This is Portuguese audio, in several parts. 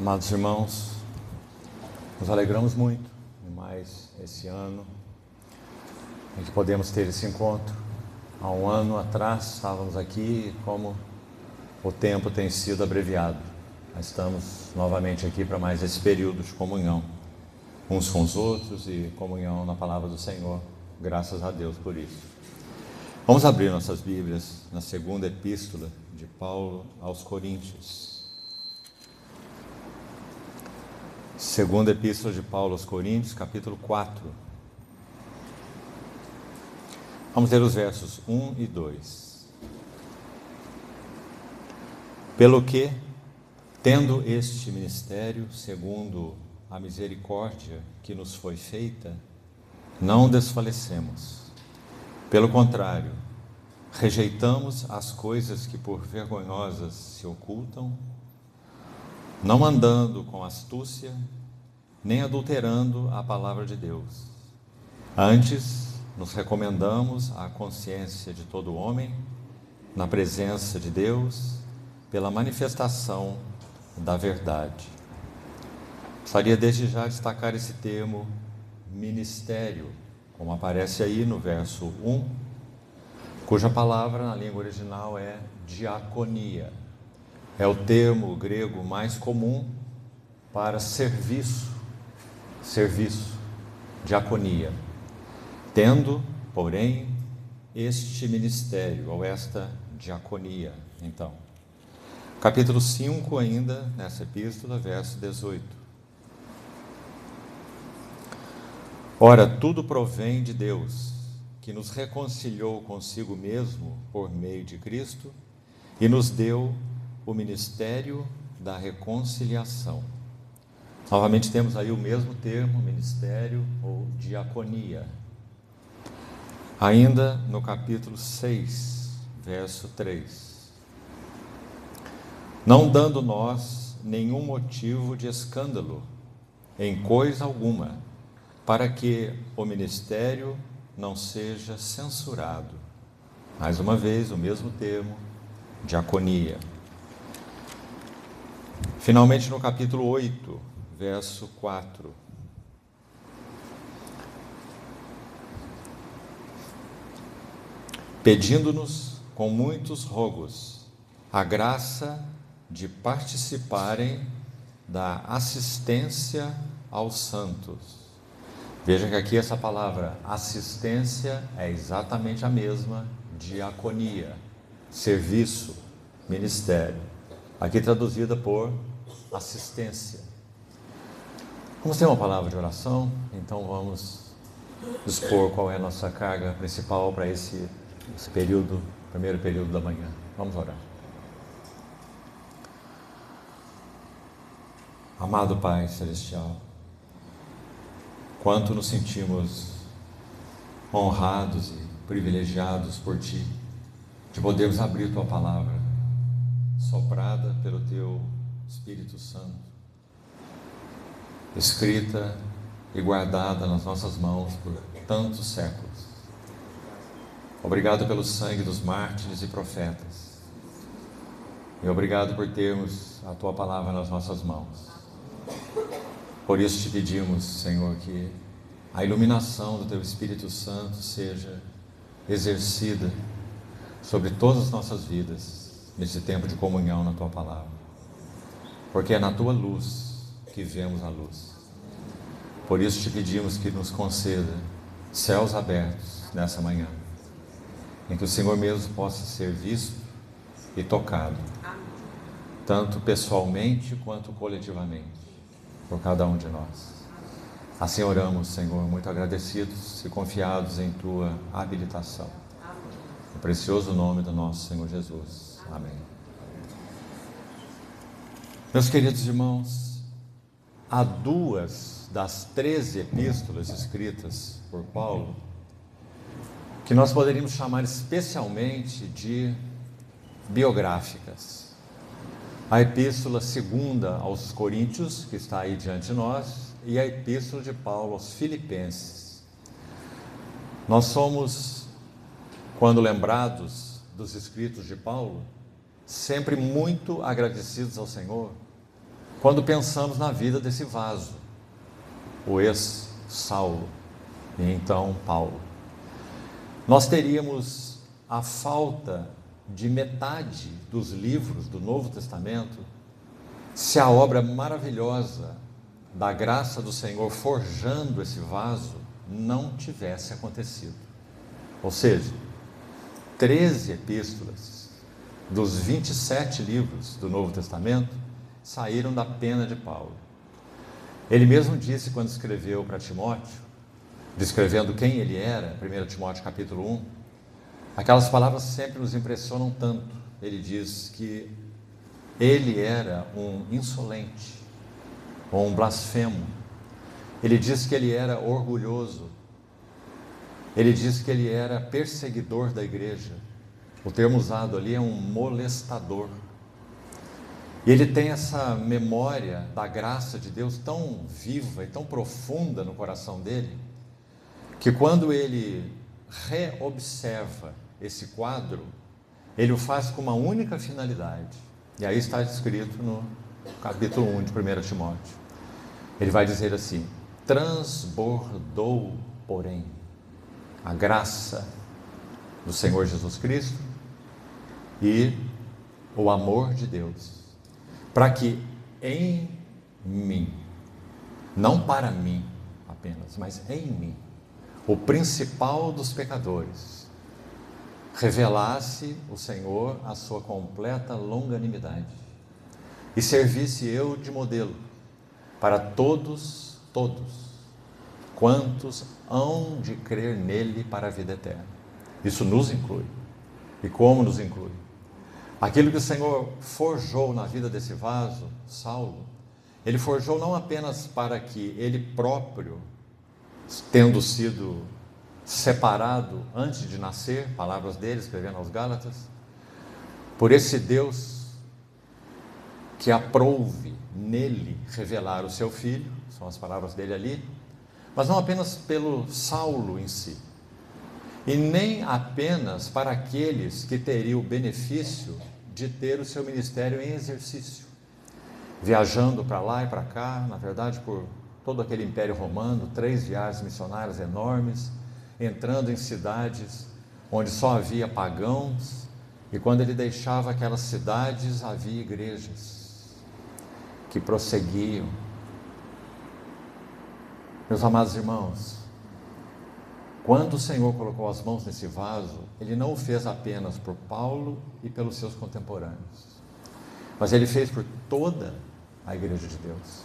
Amados irmãos, nos alegramos muito em mais esse ano em que podemos ter esse encontro. Há um ano atrás estávamos aqui, como o tempo tem sido abreviado. Nós estamos novamente aqui para mais esse período de comunhão, uns com os outros e comunhão na palavra do Senhor. Graças a Deus por isso. Vamos abrir nossas Bíblias na segunda epístola de Paulo aos Coríntios. Segunda epístola de Paulo aos Coríntios, capítulo 4. Vamos ler os versos 1 e 2. Pelo que, tendo este ministério, segundo a misericórdia que nos foi feita, não desfalecemos. Pelo contrário, rejeitamos as coisas que por vergonhosas se ocultam, não andando com astúcia, nem adulterando a palavra de Deus. Antes, nos recomendamos à consciência de todo homem, na presença de Deus, pela manifestação da verdade. Gostaria desde já destacar esse termo, ministério, como aparece aí no verso 1, cuja palavra na língua original é diaconia. É o termo grego mais comum para serviço, diaconia. Tendo, porém, este ministério, ou esta diaconia, então. Capítulo 5 ainda, nessa epístola, verso 18. Ora, tudo provém de Deus, que nos reconciliou consigo mesmo por meio de Cristo e nos deu o ministério da reconciliação. Novamente temos aí o mesmo termo, ministério ou diaconia. Ainda no capítulo 6, verso 3. Não dando nós nenhum motivo de escândalo em coisa alguma, para que o ministério não seja censurado. Mais uma vez, o mesmo termo, diaconia. Finalmente, no capítulo 8, verso 4. Pedindo-nos com muitos rogos a graça de participarem da assistência aos santos. Veja que aqui essa palavra assistência é exatamente a mesma diaconia, serviço, ministério. Aqui traduzida por assistência. Vamos ter uma palavra de oração, então vamos expor qual é a nossa carga principal para esse período, primeiro período da manhã. Vamos orar. Amado Pai Celestial, quanto nos sentimos honrados e privilegiados por Ti, de podermos abrir Tua palavra, soprada pelo Teu Espírito Santo, escrita e guardada nas nossas mãos por tantos séculos. Obrigado pelo sangue dos mártires e profetas. E obrigado por termos a Tua palavra nas nossas mãos. Por isso te pedimos, Senhor, que a iluminação do Teu Espírito Santo seja exercida sobre todas as nossas vidas nesse tempo de comunhão na Tua palavra. Porque é na Tua luz que vemos a luz. Por isso te pedimos que nos conceda céus abertos nessa manhã, em que o Senhor mesmo possa ser visto e tocado, tanto pessoalmente quanto coletivamente, por cada um de nós. Assim oramos, Senhor, muito agradecidos e confiados em Tua habilitação. No precioso nome do nosso Senhor Jesus. Amém. Meus queridos irmãos, há 2 das 13 epístolas escritas por Paulo que nós poderíamos chamar especialmente de biográficas. A epístola 2 aos Coríntios, que está aí diante de nós, e a epístola de Paulo aos Filipenses. Nós somos, quando lembrados dos escritos de Paulo, sempre muito agradecidos ao Senhor quando pensamos na vida desse vaso, o ex-Saulo e então Paulo. Nós teríamos a falta de metade dos livros do Novo Testamento se a obra maravilhosa da graça do Senhor forjando esse vaso não tivesse acontecido. Ou seja, 13 epístolas dos 27 livros do Novo Testamento saíram da pena de Paulo. Ele mesmo disse quando escreveu para Timóteo, descrevendo quem ele era, 1 Timóteo capítulo 1, aquelas palavras sempre nos impressionam tanto. Ele diz que ele era um insolente, ou um blasfemo. Ele diz que ele era orgulhoso. Ele diz que ele era perseguidor da igreja. O termo usado ali é um molestador. E ele tem essa memória da graça de Deus tão viva e tão profunda no coração dele, que quando ele reobserva esse quadro, ele o faz com uma única finalidade. E aí está escrito no capítulo 1 de 1 Timóteo. Ele vai dizer assim: transbordou, porém, a graça do Senhor Jesus Cristo e o amor de Deus, para que em mim, não para mim apenas, mas em mim, o principal dos pecadores, revelasse o Senhor a sua completa longanimidade e servisse eu de modelo para todos quantos hão de crer nele para a vida eterna. Isso nos inclui. E como nos inclui? Aquilo que o Senhor forjou na vida desse vaso, Saulo, ele forjou não apenas para que ele próprio, tendo sido separado antes de nascer, palavras dele, escrevendo aos Gálatas, por esse Deus que aprouve nele revelar o seu Filho, são as palavras dele ali, mas não apenas pelo Saulo em si, e nem apenas para aqueles que teriam o benefício de ter o seu ministério em exercício, viajando para lá e para cá, na verdade por todo aquele Império Romano, 3 viagens missionárias enormes, entrando em cidades onde só havia pagãos, e quando ele deixava aquelas cidades, havia igrejas que prosseguiam. Meus amados irmãos, quando o Senhor colocou as mãos nesse vaso, Ele não o fez apenas por Paulo e pelos seus contemporâneos, mas Ele fez por toda a igreja de Deus.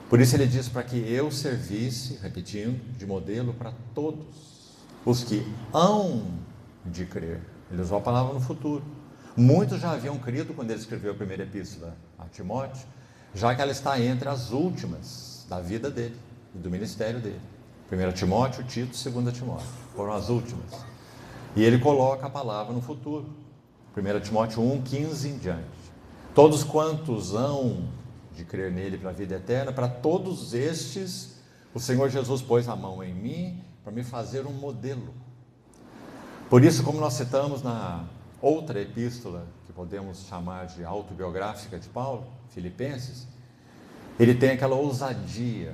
Por isso Ele diz para que eu servisse, repetindo, de modelo para todos os que hão de crer. Ele usou a palavra no futuro. Muitos já haviam crido quando ele escreveu a primeira epístola a Timóteo, já que ela está entre as últimas da vida dele e do ministério dele. 1 Timóteo, Tito, 2 Timóteo, foram as últimas. E ele coloca a palavra no futuro. 1 Timóteo 1, 15 em diante. Todos quantos hão de crer nele para a vida eterna, para todos estes, o Senhor Jesus pôs a mão em mim para me fazer um modelo. Por isso, como nós citamos na outra epístola, que podemos chamar de autobiográfica de Paulo, Filipenses, ele tem aquela ousadia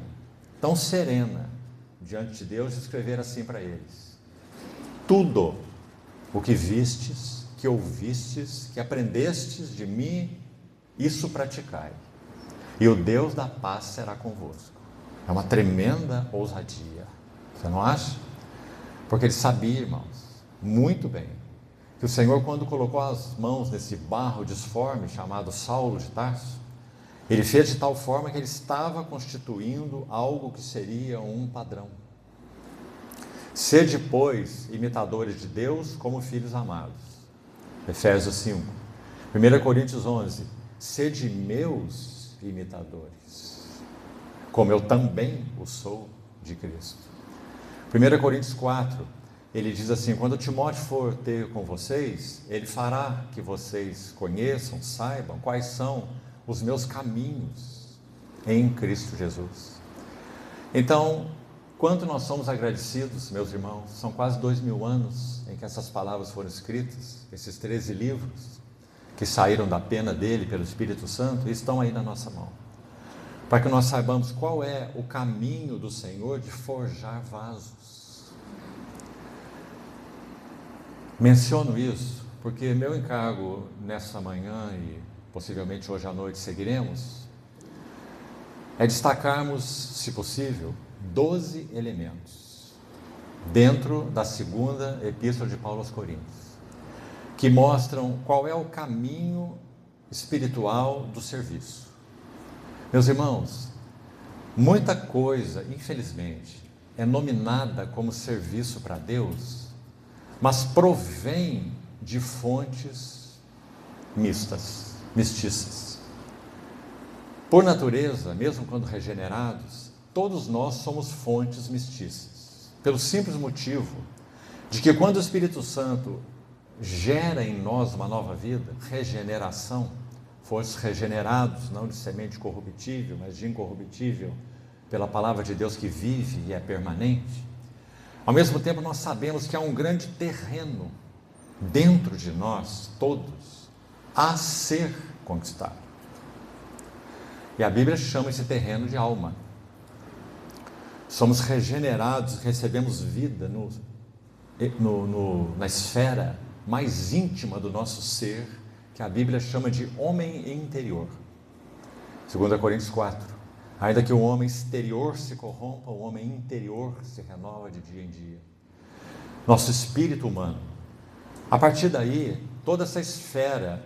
tão serena diante de Deus de escrever assim para eles: tudo o que vistes, que ouvistes, que aprendestes de mim, isso praticai, e o Deus da paz será convosco. É uma tremenda ousadia, você não acha? Porque ele sabia, irmãos, muito bem, que o Senhor, quando colocou as mãos nesse barro disforme chamado Saulo de Tarso, ele fez de tal forma que ele estava constituindo algo que seria um padrão. Sede, pois, imitadores de Deus como filhos amados. Efésios 5. 1 Coríntios 11. Sede meus imitadores, como eu também o sou de Cristo. 1 Coríntios 4. Ele diz assim: quando Timóteo for ter com vocês, ele fará que vocês conheçam, saibam quais são os meus caminhos em Cristo Jesus. Então, quanto nós somos agradecidos, meus irmãos, são quase 2000 anos em que essas palavras foram escritas, esses 13 livros que saíram da pena dele pelo Espírito Santo e estão aí na nossa mão. para que nós saibamos qual é o caminho do Senhor de forjar vasos. Menciono isso porque meu encargo nessa manhã e possivelmente hoje à noite seguiremos, é destacarmos, se possível, 12 elementos dentro da segunda epístola de Paulo aos Coríntios, que mostram qual é o caminho espiritual do serviço. Meus irmãos, muita coisa, infelizmente, é nominada como serviço para Deus, mas provém de fontes mestiças. Por natureza, mesmo quando regenerados, todos nós somos fontes mestiças, pelo simples motivo de que quando o Espírito Santo gera em nós uma nova vida, regeneração, fomos regenerados, não de semente corruptível, mas de incorruptível, pela palavra de Deus que vive e é permanente. Ao mesmo tempo, nós sabemos que há um grande terreno dentro de nós, todos, a ser conquistado. E a Bíblia chama esse terreno de alma. Somos regenerados, recebemos vida na esfera mais íntima do nosso ser, que a Bíblia chama de homem interior. 2 Coríntios 4. Ainda que o homem exterior se corrompa, o homem interior se renova de dia em dia. Nosso espírito humano. A partir daí, toda essa esfera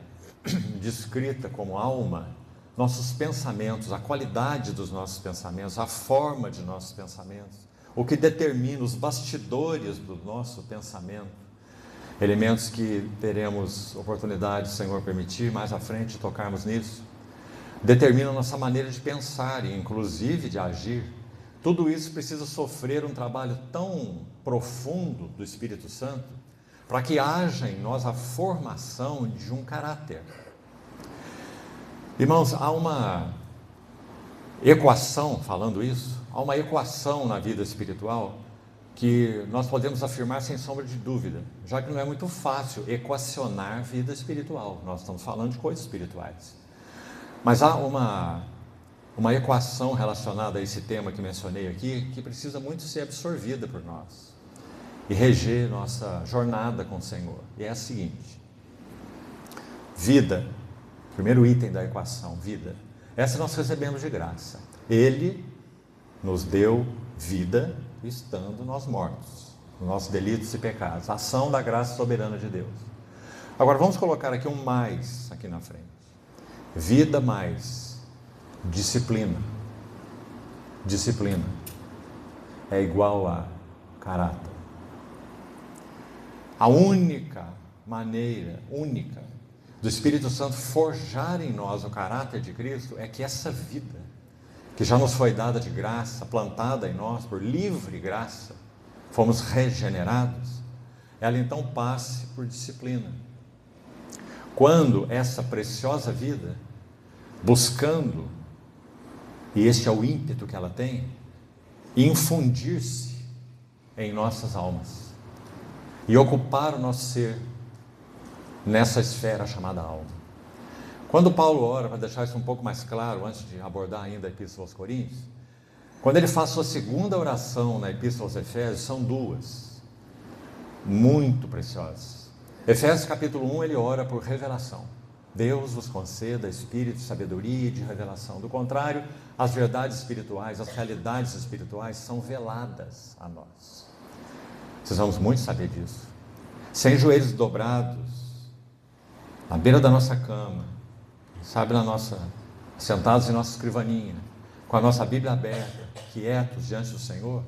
descrita como alma, nossos pensamentos, a qualidade dos nossos pensamentos, a forma de nossos pensamentos, o que determina os bastidores do nosso pensamento, elementos que teremos oportunidade, se o Senhor permitir, mais à frente de tocarmos nisso, determinam nossa maneira de pensar e inclusive de agir. Tudo isso precisa sofrer um trabalho tão profundo do Espírito Santo para que haja em nós a formação de um caráter. Irmãos, há uma equação, falando isso, há uma equação na vida espiritual que nós podemos afirmar sem sombra de dúvida, já que não é muito fácil equacionar vida espiritual, nós estamos falando de coisas espirituais. Mas há uma equação relacionada a esse tema que mencionei aqui, que precisa muito ser absorvida por nós e reger nossa jornada com o Senhor. E é a seguinte: vida, primeiro item da equação, vida, essa nós recebemos de graça. Ele nos deu vida estando nós mortos, nos nossos delitos e pecados, a ação da graça soberana de Deus. Agora vamos colocar aqui um mais aqui na frente. Vida mais disciplina. Disciplina é igual a caráter. A única maneira, do Espírito Santo forjar em nós o caráter de Cristo é que essa vida, que já nos foi dada de graça, plantada em nós por livre graça, fomos regenerados, ela então passe por disciplina. Quando essa preciosa vida, buscando, e este é o ímpeto que ela tem, infundir-se em nossas almas e ocupar o nosso ser nessa esfera chamada alma. Quando Paulo ora, para deixar isso um pouco mais claro, antes de abordar ainda a Epístola aos Coríntios, quando ele faz sua segunda oração na Epístola aos Efésios, são duas, muito preciosas. Efésios capítulo 1, ele ora por revelação. Deus vos conceda espírito de sabedoria e de revelação. Do contrário, as verdades espirituais, as realidades espirituais são veladas a nós. Precisamos muito saber disso. Sem joelhos dobrados, na beira da nossa cama, sabe, sentados em nossa escrivaninha, com a nossa Bíblia aberta, quietos diante do Senhor,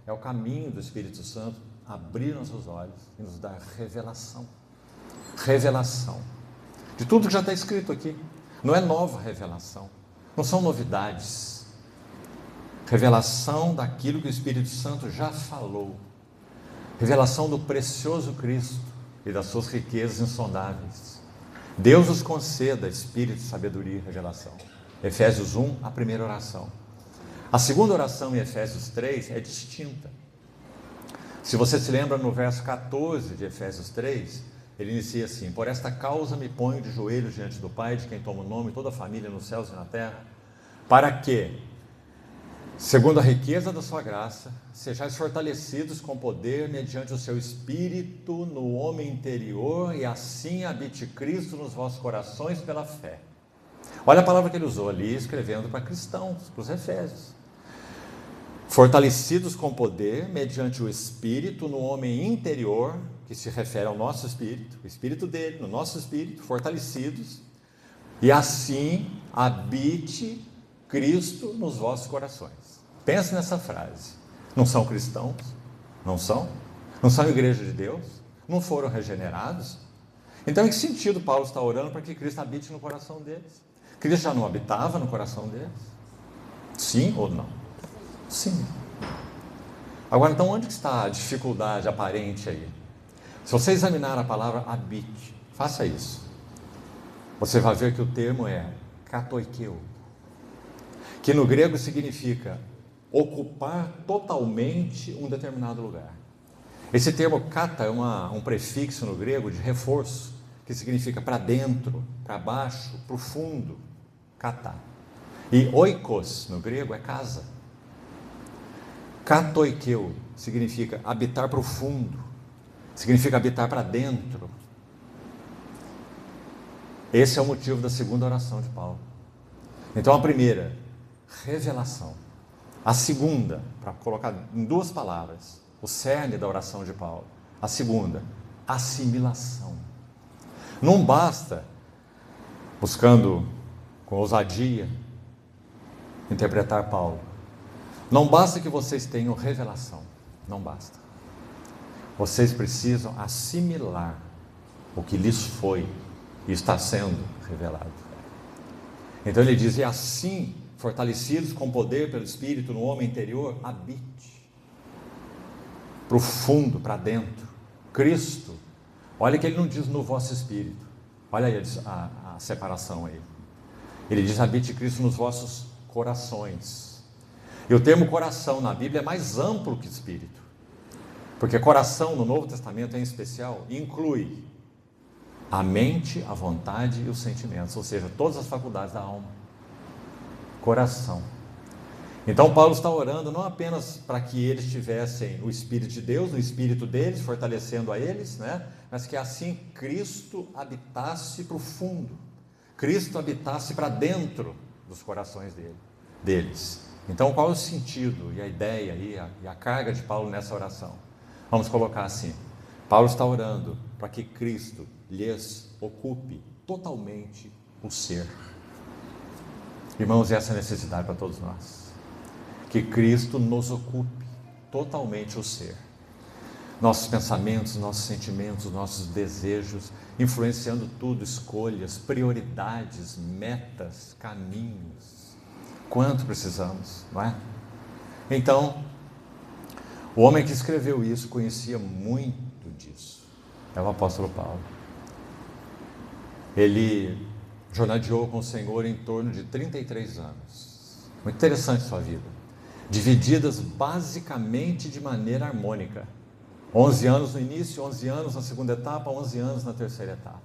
é o caminho do Espírito Santo abrir nossos olhos e nos dar revelação. Revelação de tudo que já está escrito aqui. Não é nova revelação, não são novidades. Revelação daquilo que o Espírito Santo já falou. Revelação do precioso Cristo e das suas riquezas insondáveis. Deus nos conceda espírito de sabedoria e revelação. Efésios 1, a primeira oração. A segunda oração em Efésios 3 é distinta. Se você se lembra, no verso 14 de Efésios 3, ele inicia assim: por esta causa me ponho de joelhos diante do Pai, de quem toma o nome toda a família nos céus e na terra, para que, segundo a riqueza da sua graça, sejais fortalecidos com poder mediante o seu Espírito no homem interior, e assim habite Cristo nos vossos corações pela fé. Olha a palavra que ele usou ali, escrevendo para cristãos, para os Efésios. Fortalecidos com poder mediante o Espírito no homem interior, que se refere ao nosso espírito, o espírito dele, no nosso espírito, fortalecidos, e assim habite Cristo nos vossos corações. Pense nessa frase. Não são cristãos? Não são? Não são igreja de Deus? Não foram regenerados? Então, em que sentido Paulo está orando para que Cristo habite no coração deles? Cristo já não habitava no coração deles? Sim ou não? Sim. Agora, então, onde está a dificuldade aparente aí? Se você examinar a palavra habite, faça isso. Você vai ver que o termo é katoikeo, que no grego significa ocupar totalmente um determinado lugar. Esse termo kata é um prefixo no grego de reforço, que significa para dentro, para baixo, para o fundo, kata. E oikos no grego é casa. Katoikeo significa habitar profundo, significa habitar para dentro. Esse é o motivo da segunda oração de Paulo. Então a primeira, revelação. A segunda, para colocar em duas palavras, o cerne da oração de Paulo. A segunda, assimilação. Não basta, buscando com ousadia interpretar Paulo, não basta que vocês tenham revelação, não basta. Vocês precisam assimilar o que lhes foi e está sendo revelado. Então ele diz, e assim, fortalecidos com poder pelo Espírito no homem interior, habite. Profundo, para dentro. Cristo, olha que ele não diz no vosso espírito. Olha aí a separação aí. Ele diz, habite Cristo nos vossos corações. E o termo coração na Bíblia é mais amplo que espírito. Porque coração no Novo Testamento em especial inclui a mente, a vontade e os sentimentos, ou seja, todas as faculdades da alma. Coração. Então Paulo está orando não apenas para que eles tivessem o Espírito de Deus, o Espírito deles, fortalecendo a eles, né? Mas que assim Cristo habitasse profundo, Cristo habitasse para dentro dos corações deles. Então qual é o sentido e a ideia e a carga de Paulo nessa oração? Vamos colocar assim, Paulo está orando para que Cristo lhes ocupe totalmente o ser. Irmãos, essa é a necessidade para todos nós. Que Cristo nos ocupe totalmente o ser. Nossos pensamentos, nossos sentimentos, nossos desejos, influenciando tudo, escolhas, prioridades, metas, caminhos. Quanto precisamos, não é? Então, o homem que escreveu isso conhecia muito disso. É o apóstolo Paulo. Ele jornadeou com o Senhor em torno de 33 anos. Muito interessante sua vida. Divididas basicamente de maneira harmônica. 11 anos no início, 11 anos na segunda etapa, 11 anos na terceira etapa.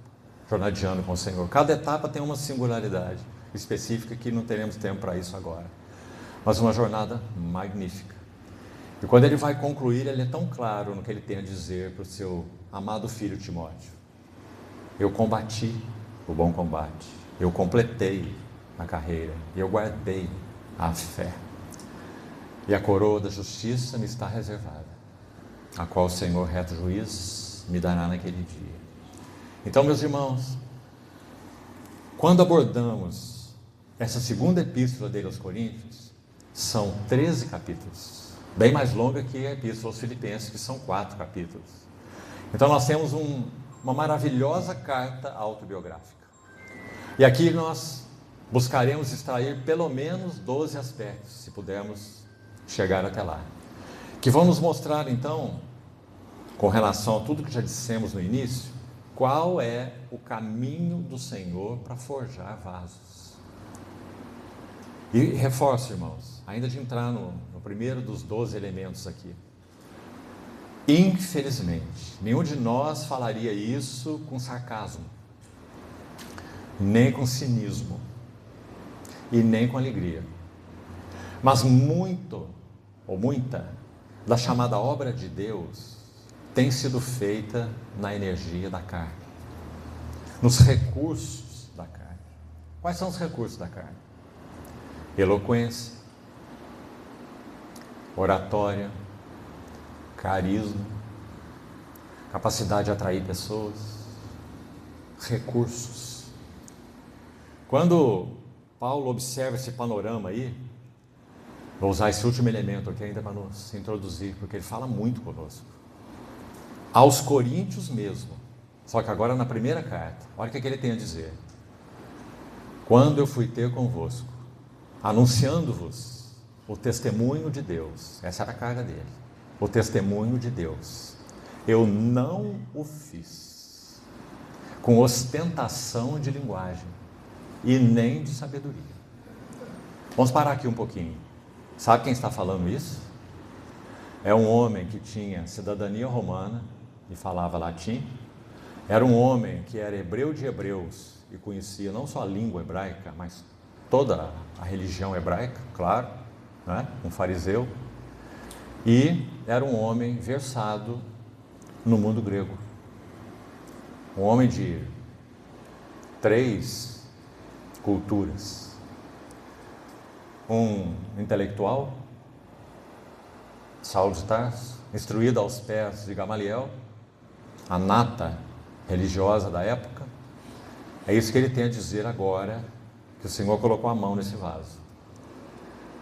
Jornadeando com o Senhor. Cada etapa tem uma singularidade específica que não teremos tempo para isso agora. Mas uma jornada magnífica. E quando ele vai concluir, ele é tão claro no que ele tem a dizer para o seu amado filho Timóteo. Eu combati o bom combate, eu completei a carreira, eu guardei a fé. E a coroa da justiça me está reservada, a qual o Senhor reto juiz me dará naquele dia. Então, meus irmãos, quando abordamos essa segunda epístola dele aos Coríntios, são 13 capítulos, bem mais longa que a epístola aos Filipenses, que são 4 capítulos. Então nós temos uma maravilhosa carta autobiográfica. E aqui nós buscaremos extrair pelo menos 12 aspectos, se pudermos chegar até lá, que vão nos mostrar então, com relação a tudo que já dissemos no início, qual é o caminho do Senhor para forjar vasos. E reforço, irmãos, ainda de entrar no primeiro dos 12 elementos aqui. Infelizmente, nenhum de nós falaria isso com sarcasmo, nem com cinismo. e nem com alegria. Mas muito, ou muita, da chamada obra de Deus tem sido feita na energia da carne, nos recursos da carne. Quais são os recursos da carne? Eloquência, oratória, carisma, capacidade de atrair pessoas, recursos. Quando Paulo observa esse panorama aí, vou usar esse último elemento aqui ainda para nos introduzir, porque ele fala muito conosco. Aos Coríntios mesmo, só que agora na primeira carta, olha o que ele tem a dizer. Quando eu fui ter convosco, anunciando-vos o testemunho de Deus, essa era a carga dele, o testemunho de Deus, eu não o fiz com ostentação de linguagem e nem de sabedoria. Vamos parar aqui um pouquinho. Sabe quem está falando isso? É um homem que tinha cidadania romana e falava latim. Era um homem que era hebreu de hebreus e conhecia não só a língua hebraica, mas toda a religião hebraica, claro, né? Um fariseu. E era um homem versado no mundo grego. Um homem de 3 culturas. Um intelectual, Saulo de Tarso, instruído aos pés de Gamaliel, a nata religiosa da época. É isso que ele tem a dizer agora, que o Senhor colocou a mão nesse vaso.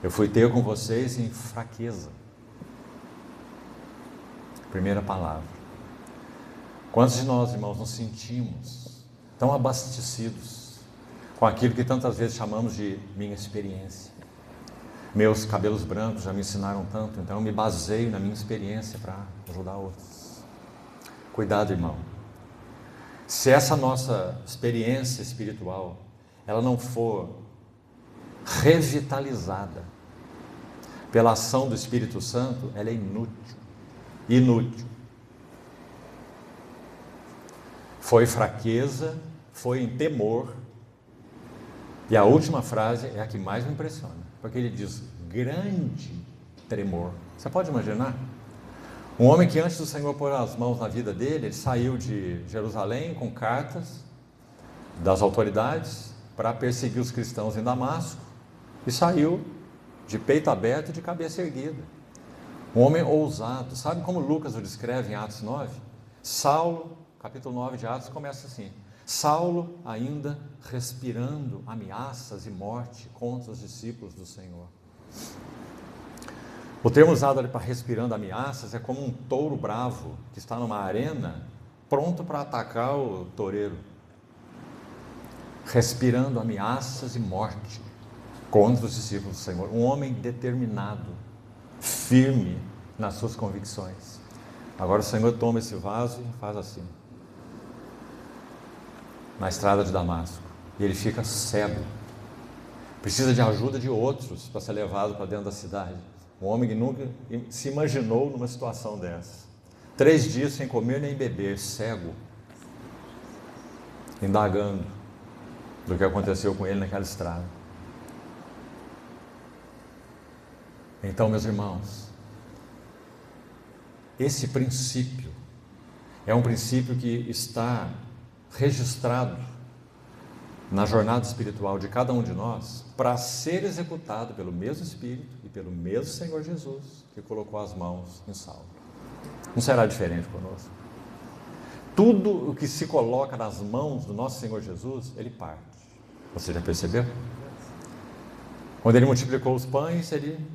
Eu fui ter com vocês em fraqueza. Primeira palavra. Quantos de nós, irmãos, nos sentimos tão abastecidos com aquilo que tantas vezes chamamos de minha experiência? Meus cabelos brancos já me ensinaram tanto, então eu me baseio na minha experiência para ajudar outros. Cuidado, irmão. Se essa nossa experiência espiritual, ela não for revitalizada pela ação do Espírito Santo, ela é inútil. Inútil. Foi fraqueza, foi em temor. E a última frase é a que mais me impressiona, porque ele diz, grande tremor. Você pode imaginar? Um homem que antes do Senhor pôr as mãos na vida dele, ele saiu de Jerusalém com cartas das autoridades para perseguir os cristãos em Damasco e saiu de peito aberto e de cabeça erguida. Um homem ousado. Sabe como Lucas o descreve em Atos 9? Saulo, capítulo 9 de Atos, começa assim. Saulo ainda respirando ameaças e morte contra os discípulos do Senhor. O termo usado ali para respirando ameaças é como um touro bravo que está numa arena pronto para atacar o toureiro. Respirando ameaças e morte contra os discípulos do Senhor. Um homem determinado, firme nas suas convicções. Agora o Senhor toma esse vaso e faz assim. Na estrada de Damasco. E ele fica cego. Precisa de ajuda de outros para ser levado para dentro da cidade. Um homem que nunca se imaginou numa situação dessa. 3 dias sem comer nem beber, cego. Indagando do que aconteceu com ele naquela estrada. Então, meus irmãos, esse princípio é um princípio que está registrado na jornada espiritual de cada um de nós para ser executado pelo mesmo Espírito e pelo mesmo Senhor Jesus que colocou as mãos em Saulo. Não será diferente conosco. Tudo o que se coloca nas mãos do nosso Senhor Jesus, ele parte. Você já percebeu? Quando ele multiplicou os pães, ele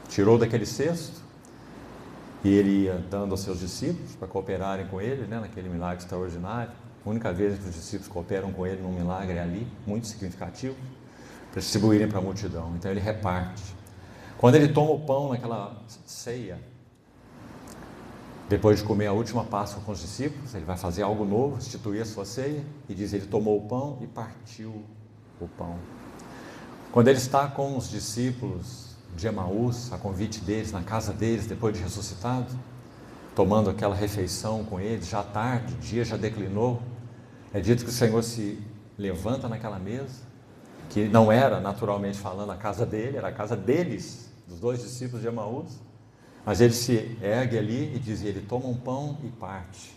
tirou daquele cesto e ele ia dando aos seus discípulos para cooperarem com ele, né, naquele milagre extraordinário. A única vez que os discípulos cooperam com ele num milagre ali, muito significativo, para distribuírem para a multidão. Então ele reparte. Quando ele toma o pão naquela ceia, depois de comer a última Páscoa com os discípulos, ele vai fazer algo novo, instituir a sua ceia, e diz, ele tomou o pão e partiu o pão. Quando ele está com os discípulos de Emaús, a convite deles, na casa deles, depois de ressuscitado, tomando aquela refeição com eles, já tarde, o dia já declinou, é dito que o Senhor se levanta naquela mesa, que não era, naturalmente falando, a casa dele, era a casa deles, dos 2 discípulos de Emaús. Mas ele se ergue ali e diz, ele toma um pão e parte.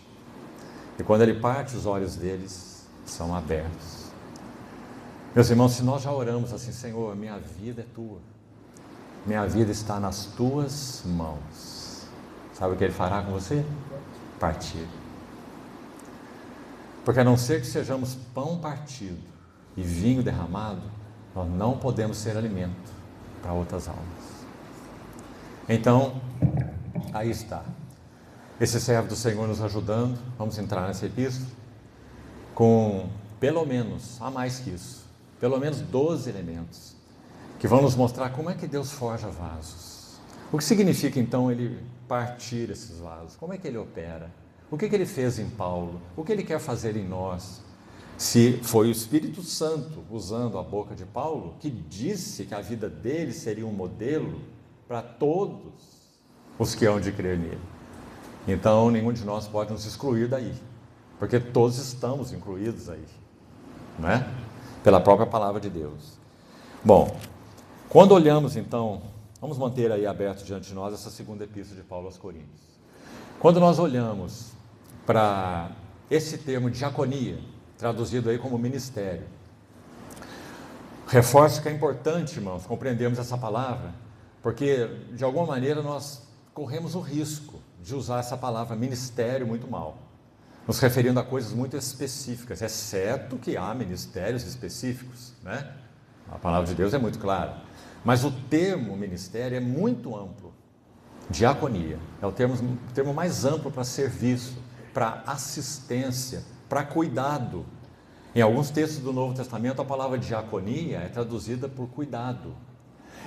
E quando ele parte, os olhos deles são abertos. Meus irmãos, se nós já oramos assim, Senhor, minha vida é tua, minha vida está nas tuas mãos, sabe o que ele fará com você? Partir. Porque a não ser que sejamos pão partido e vinho derramado, nós não podemos ser alimento para outras almas. Então, aí está. Esse servo do Senhor nos ajudando, vamos entrar nessa epístola, com pelo menos, há mais que isso, pelo menos 12 elementos, que vão nos mostrar como é que Deus forja vasos. O que significa então ele partir esses vasos? Como é que ele opera? O que ele fez em Paulo? O que ele quer fazer em nós? Se foi o Espírito Santo, usando a boca de Paulo, que disse que a vida dele seria um modelo para todos os que hão de crer nele. Então, nenhum de nós pode nos excluir daí, porque todos estamos incluídos aí, não é? Pela própria palavra de Deus. Bom, quando olhamos então, vamos manter aí aberto diante de nós essa segunda epístola de Paulo aos Coríntios. Quando nós olhamos para esse termo diaconia, traduzido aí como ministério, reforço que é importante, irmãos, compreendermos essa palavra, porque de alguma maneira nós corremos o risco de usar essa palavra ministério muito mal, nos referindo a coisas muito específicas. É certo que há ministérios específicos, né? A palavra de Deus é muito clara, mas o termo ministério é muito amplo. Diaconia é o termo mais amplo para serviço, para assistência, para cuidado. Em alguns textos do Novo Testamento, a palavra diaconia é traduzida por cuidado.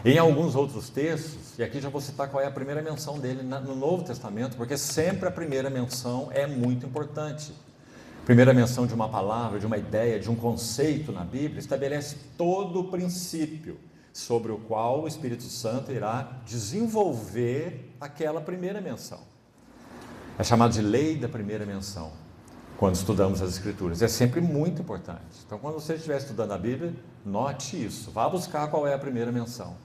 Em alguns outros textos, e aqui já vou citar qual é a primeira menção dele no Novo Testamento, porque sempre a primeira menção é muito importante. Primeira menção de uma palavra, de uma ideia, de um conceito na Bíblia, estabelece todo o princípio sobre o qual o Espírito Santo irá desenvolver aquela primeira menção. É chamado de lei da primeira menção, quando estudamos as Escrituras. É sempre muito importante. Então, quando você estiver estudando a Bíblia, note isso, vá buscar qual é a primeira menção.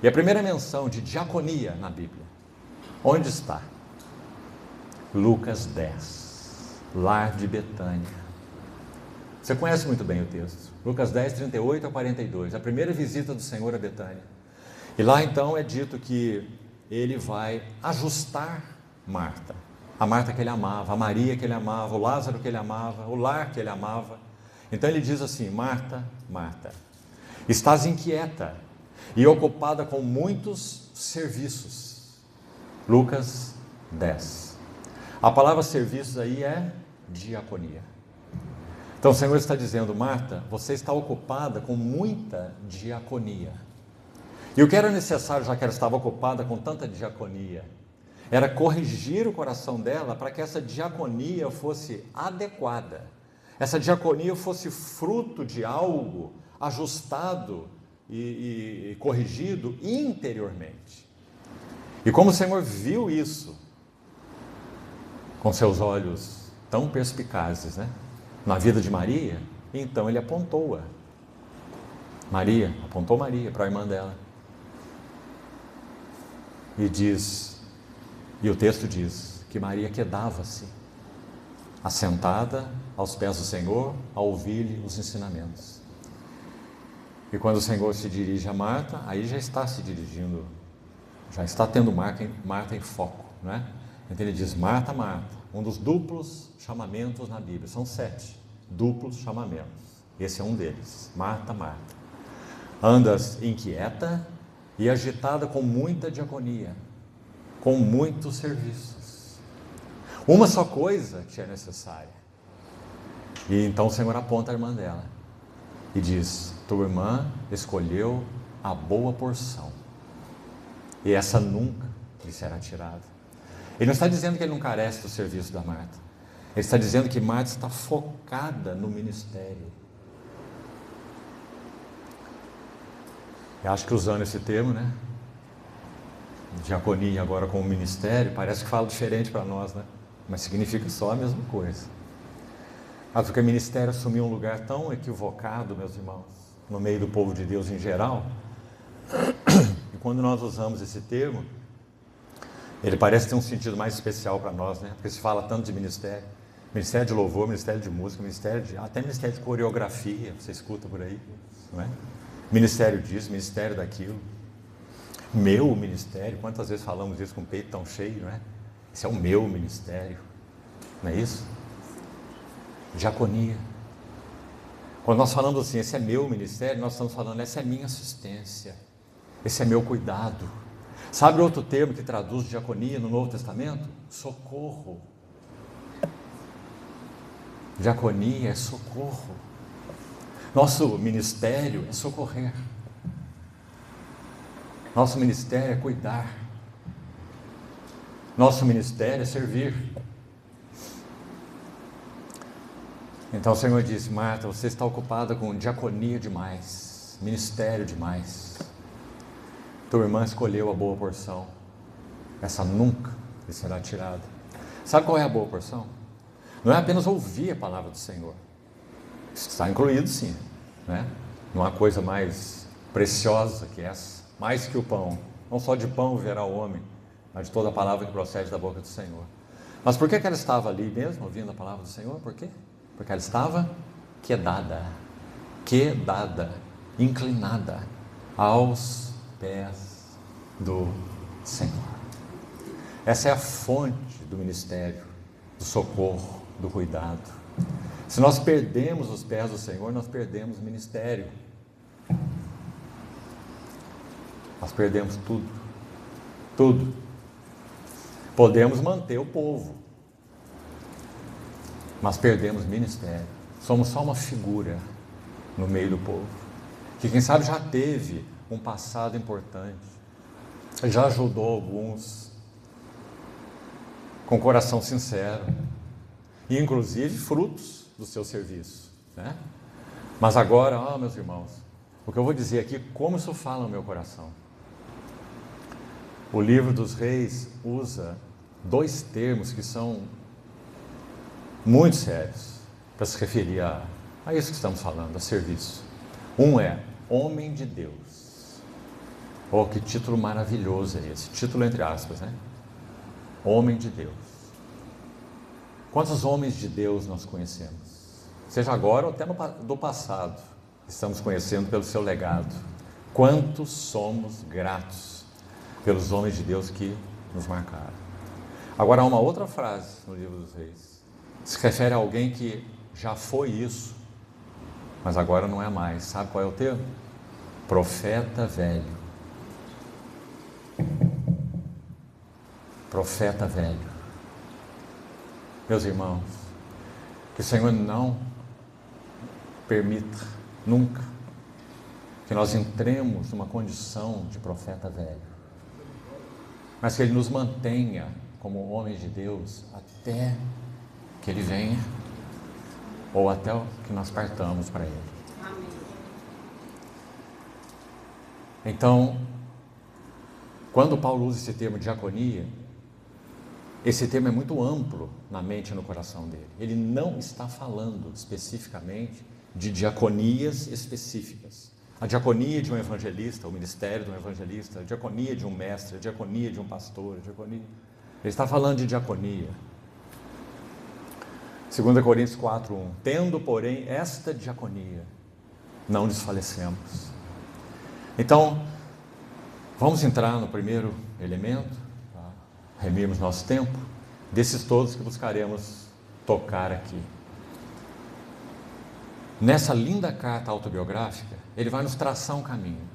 E a primeira menção de diaconia na Bíblia, onde está? Lucas 10, lar de Betânia. Você conhece muito bem o texto. Lucas 10, 38 a 42, a primeira visita do Senhor a Betânia. E lá então é dito que ele vai ajustar Marta. A Marta que ele amava, a Maria que ele amava, o Lázaro que ele amava, o lar que ele amava. Então ele diz assim: Marta, Marta, estás inquieta e ocupada com muitos serviços. Lucas 10. A palavra serviços aí é diaconia. Então o Senhor está dizendo: Marta, você está ocupada com muita diaconia. E o que era necessário, já que ela estava ocupada com tanta diaconia, era corrigir o coração dela para que essa diaconia fosse adequada. Essa diaconia fosse fruto de algo ajustado e corrigido interiormente. E como o Senhor viu isso com seus olhos tão perspicazes, né, na vida de Maria, então ele apontou-a. Apontou Maria para a irmã dela. E o texto diz que Maria quedava-se, assentada aos pés do Senhor, a ouvir-lhe os ensinamentos. E quando o Senhor se dirige a Marta, aí já está se dirigindo, já está tendo Marta em foco, não é? Então ele diz: Marta, Marta, um dos duplos chamamentos na Bíblia, são 7 duplos chamamentos, esse é um deles. Marta, Marta, andas inquieta e agitada com muita diaconia, com muitos serviços. Uma só coisa te é necessária. E então o Senhor aponta a irmã dela e diz: tua irmã escolheu a boa porção, e essa nunca lhe será tirada. Ele não está dizendo que ele não carece do serviço da Marta. Ele está dizendo que Marta está focada no ministério. Eu acho que usando esse termo, né, diaconia agora com o ministério, parece que fala diferente para nós, né? Mas significa só a mesma coisa. Mas porque o ministério assumiu um lugar tão equivocado, meus irmãos, no meio do povo de Deus em geral. E quando nós usamos esse termo, ele parece ter um sentido mais especial para nós, né? Porque se fala tanto de ministério. Ministério de louvor, ministério de música, até ministério de coreografia, você escuta por aí, não é? Ministério disso, ministério daquilo. Meu ministério, quantas vezes falamos isso com o peito tão cheio, não é? Esse é o meu ministério, não é isso? Diaconia. Quando nós falamos assim, esse é meu ministério, nós estamos falando, essa é minha assistência, esse é meu cuidado. Sabe outro termo que traduz diaconia no Novo Testamento? Socorro. Diaconia é socorro. Nosso ministério é socorrer. Nosso ministério é cuidar. Nosso ministério é servir. Então o Senhor disse: Marta, você está ocupada com diaconia demais, ministério demais. Tua irmã escolheu a boa porção. Essa nunca lhe será tirada. Sabe qual é a boa porção? Não é apenas ouvir a palavra do Senhor. Isso está incluído, sim, né? Não há coisa mais preciosa que essa, mais que o pão. Não só de pão viverá o homem, mas de toda a palavra que procede da boca do Senhor. Mas por que ela estava ali mesmo, ouvindo a palavra do Senhor? Por quê? Porque ela estava quedada, inclinada aos pés do Senhor. Essa é a fonte do ministério, do socorro, do cuidado. Se nós perdemos os pés do Senhor, nós perdemos o ministério. Nós perdemos tudo. Tudo. Podemos manter o povo, mas perdemos o ministério. Somos só uma figura no meio do povo, que quem sabe já teve um passado importante, já ajudou alguns com coração sincero, e inclusive frutos do seu serviço, né? Mas agora, meus irmãos, o que eu vou dizer aqui, como isso fala no meu coração. O livro dos Reis usa dois termos que são muito sérios para se referir a isso que estamos falando, a serviço. Um é homem de Deus. Oh, que título maravilhoso é esse, título entre aspas, né? Homem de Deus. Quantos homens de Deus nós conhecemos? Seja agora ou até do passado, estamos conhecendo pelo seu legado. Quantos somos gratos pelos homens de Deus que nos marcaram. Agora há uma outra frase no livro dos Reis, se refere a alguém que já foi isso, mas agora não é mais. Sabe qual é o termo? Profeta velho. Profeta velho. Meus irmãos, que o Senhor não permita nunca que nós entremos numa condição de profeta velho, mas que Ele nos mantenha como homens de Deus até que Ele venha, ou até que nós partamos para Ele. Amém. Então, quando Paulo usa esse termo diaconia, esse termo é muito amplo na mente e no coração dele. Ele não está falando especificamente de diaconias específicas. A diaconia de um evangelista, o ministério de um evangelista, a diaconia de um mestre, a diaconia de um pastor, a diaconia. Ele está falando de diaconia. 2 Coríntios 4:1. Tendo, porém, esta diaconia, não desfalecemos. Então, vamos entrar no primeiro elemento, remirmos nosso tempo, desses todos que buscaremos tocar aqui. Nessa linda carta autobiográfica, ele vai nos traçar um caminho.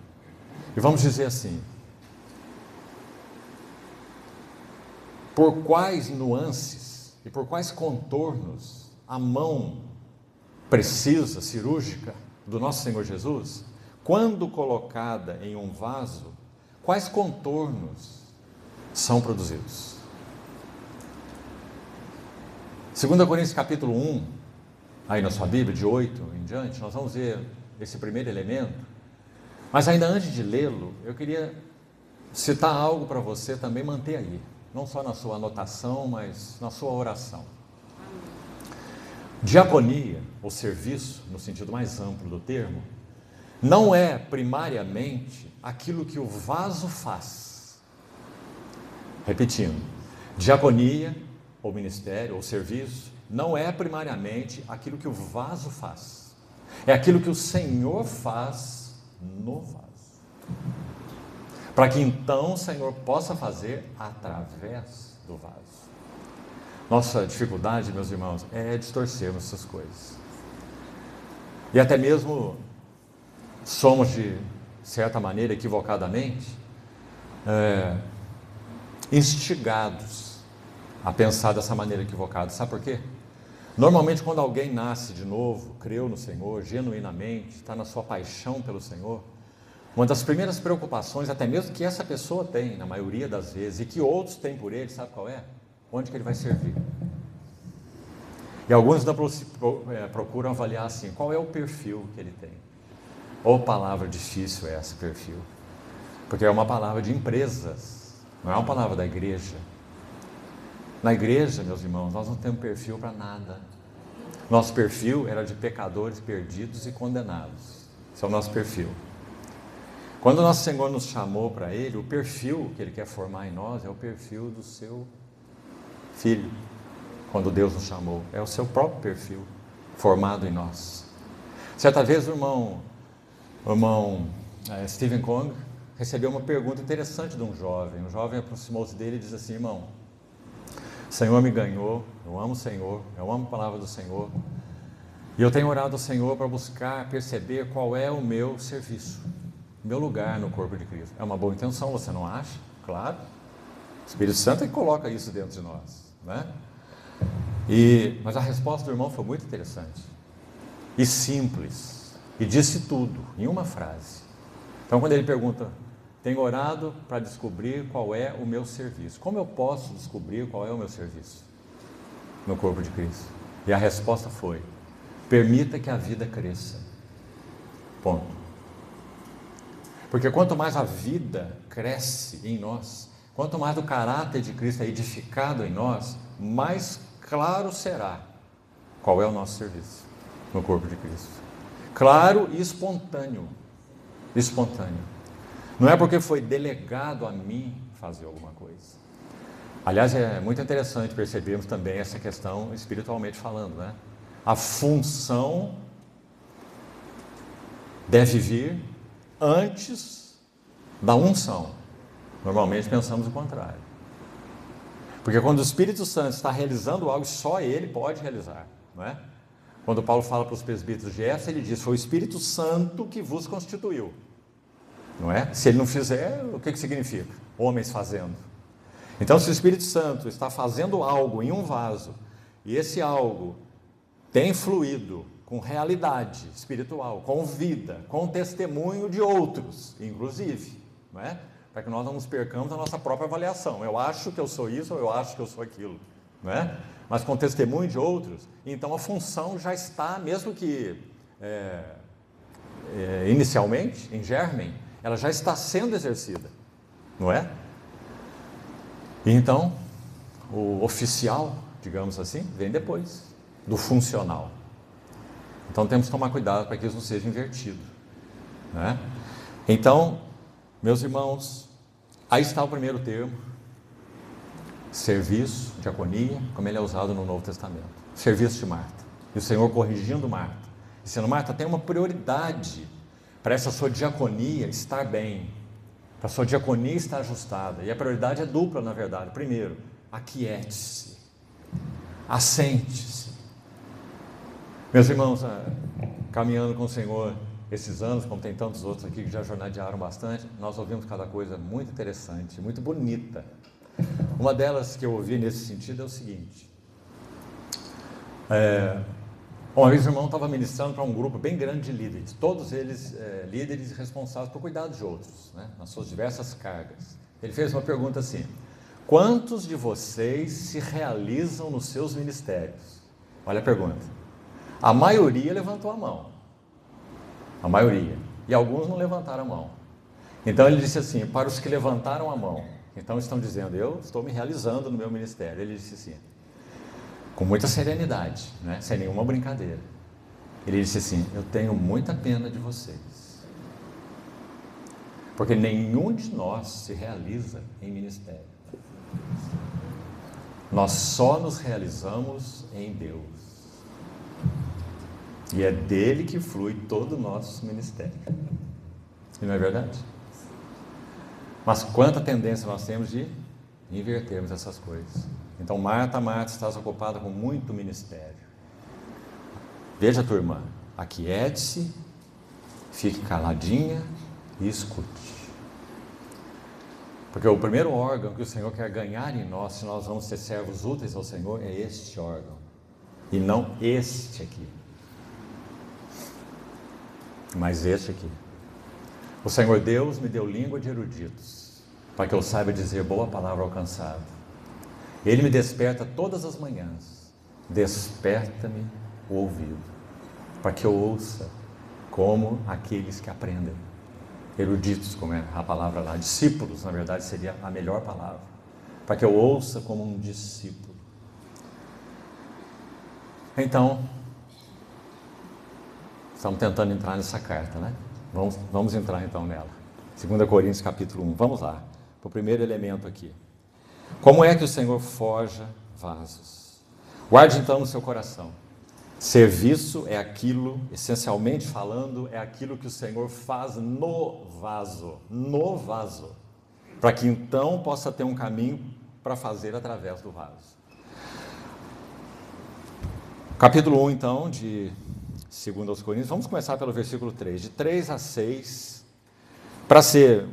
E vamos dizer assim: por quais nuances e por quais contornos a mão precisa, cirúrgica, do nosso Senhor Jesus, quando colocada em um vaso, quais contornos são produzidos? 2 Coríntios capítulo 1, aí na sua Bíblia, de 8 em diante, nós vamos ver esse primeiro elemento. Mas ainda antes de lê-lo, eu queria citar algo para você também manter aí, não só na sua anotação, mas na sua oração. Diaconia, ou serviço, no sentido mais amplo do termo, não é primariamente aquilo que o vaso faz. Repetindo, diaconia, ou ministério, ou serviço, não é primariamente aquilo que o vaso faz. É aquilo que o Senhor faz no vaso. Para que então o Senhor possa fazer através do vaso. Nossa dificuldade, meus irmãos, é distorcermos essas coisas. E até mesmo somos, de certa maneira, equivocadamente, instigados a pensar dessa maneira equivocada. Sabe por quê? Normalmente, quando alguém nasce de novo, creu no Senhor, genuinamente, está na sua paixão pelo Senhor, uma das primeiras preocupações, até mesmo que essa pessoa tem, na maioria das vezes, e que outros têm por ele, sabe qual é? Onde que ele vai servir? E alguns procuram avaliar assim, qual é o perfil que ele tem? Ou palavra difícil é esse perfil? Porque é uma palavra de empresas, não é uma palavra da igreja. Na igreja, meus irmãos, nós não temos perfil para nada. Nosso perfil era de pecadores perdidos e condenados. Esse é o nosso perfil. Quando o nosso Senhor nos chamou para Ele, o perfil que Ele quer formar em nós é o perfil do seu Filho. Quando Deus nos chamou, é o seu próprio perfil formado em nós. Certa vez o irmão Stephen Kong recebeu uma pergunta interessante de um jovem. Um jovem aproximou-se dele e disse assim: irmão, o Senhor me ganhou, eu amo o Senhor, eu amo a palavra do Senhor, e eu tenho orado ao Senhor para buscar perceber qual é o meu serviço, o meu lugar no corpo de Cristo. É uma boa intenção, você não acha? Claro. O Espírito Santo é que coloca isso dentro de nós, né? Mas a resposta do irmão foi muito interessante e simples, e disse tudo em uma frase. Então, quando ele pergunta: tenho orado para descobrir qual é o meu serviço. Como eu posso descobrir qual é o meu serviço no corpo de Cristo? E a resposta foi: permita que a vida cresça. Ponto. Porque quanto mais a vida cresce em nós, quanto mais o caráter de Cristo é edificado em nós, mais claro será qual é o nosso serviço no corpo de Cristo. Claro e espontâneo. Espontâneo. Não é porque foi delegado a mim fazer alguma coisa. Aliás, é muito interessante percebermos também essa questão espiritualmente falando, né? A função deve vir antes da unção. Normalmente pensamos o contrário. Porque quando o Espírito Santo está realizando algo, só Ele pode realizar, não é? Quando Paulo fala para os presbíteros de Éfeso, ele diz: foi o Espírito Santo que vos constituiu. Não é? Se ele não fizer, o que significa? Homens fazendo. Então, se o Espírito Santo está fazendo algo em um vaso, e esse algo tem fluído com realidade espiritual, com vida, com testemunho de outros, inclusive, não é? Para que nós não nos percamos na nossa própria avaliação. Eu acho que eu sou isso, ou eu acho que eu sou aquilo, não é? Mas com testemunho de outros, então a função já está, mesmo que inicialmente, em germen, ela já está sendo exercida, não é? E então, o oficial, digamos assim, vem depois do funcional. Então temos que tomar cuidado para que isso não seja invertido, né? Então, meus irmãos, aí está o primeiro termo: serviço, diaconia, como ele é usado no Novo Testamento. Serviço de Marta. E o Senhor corrigindo Marta, dizendo: Marta, tem uma prioridade para essa sua diaconia estar bem, para a sua diaconia estar ajustada. E a prioridade é dupla, na verdade. Primeiro, aquiete-se, assente-se. Meus irmãos, caminhando com o Senhor esses anos, como tem tantos outros aqui que já jornadearam bastante, nós ouvimos cada coisa muito interessante, muito bonita. Uma delas que eu ouvi nesse sentido é o seguinte: uma vez o irmão estava ministrando para um grupo bem grande de líderes, todos eles líderes responsáveis por cuidar de outros, né, nas suas diversas cargas. Ele fez uma pergunta assim: quantos de vocês se realizam nos seus ministérios? Olha a pergunta. A maioria levantou a mão. A maioria. E alguns não levantaram a mão. Então ele disse assim, para os que levantaram a mão, então estão dizendo: eu estou me realizando no meu ministério. Ele disse assim, com muita serenidade, né? Sem nenhuma brincadeira. Ele disse assim: eu tenho muita pena de vocês, Porque nenhum de nós se realiza em ministério. Nós só nos realizamos em Deus. E é dele que flui todo o nosso ministério. E não é verdade? Mas quanta tendência nós temos de invertermos essas coisas. Então, Marta, estás ocupada com muito ministério. Veja, tua irmã, aquiete-se, fique caladinha e escute. Porque o primeiro órgão que o Senhor quer ganhar em nós, se nós vamos ser servos úteis ao Senhor, é este órgão. E não este aqui. Mas este aqui. O Senhor Deus me deu língua de eruditos, para que eu saiba dizer boa palavra ao cansado. Ele me desperta todas as manhãs. Desperta-me o ouvido, para que eu ouça como aqueles que aprendem. Eruditos, como é a palavra lá. Discípulos, na verdade, seria a melhor palavra. Para que eu ouça como um discípulo. Então, estamos tentando entrar nessa carta, né? Vamos entrar então nela. 2 Coríntios capítulo 1. Vamos lá. Para o primeiro elemento aqui. Como é que o Senhor forja vasos? Guarde então no seu coração. Serviço é aquilo, essencialmente falando, é aquilo que o Senhor faz no vaso, para que então possa ter um caminho para fazer através do vaso. Capítulo 1 então, de 2 Coríntios, vamos começar pelo versículo 3, de 3 a 6, para ser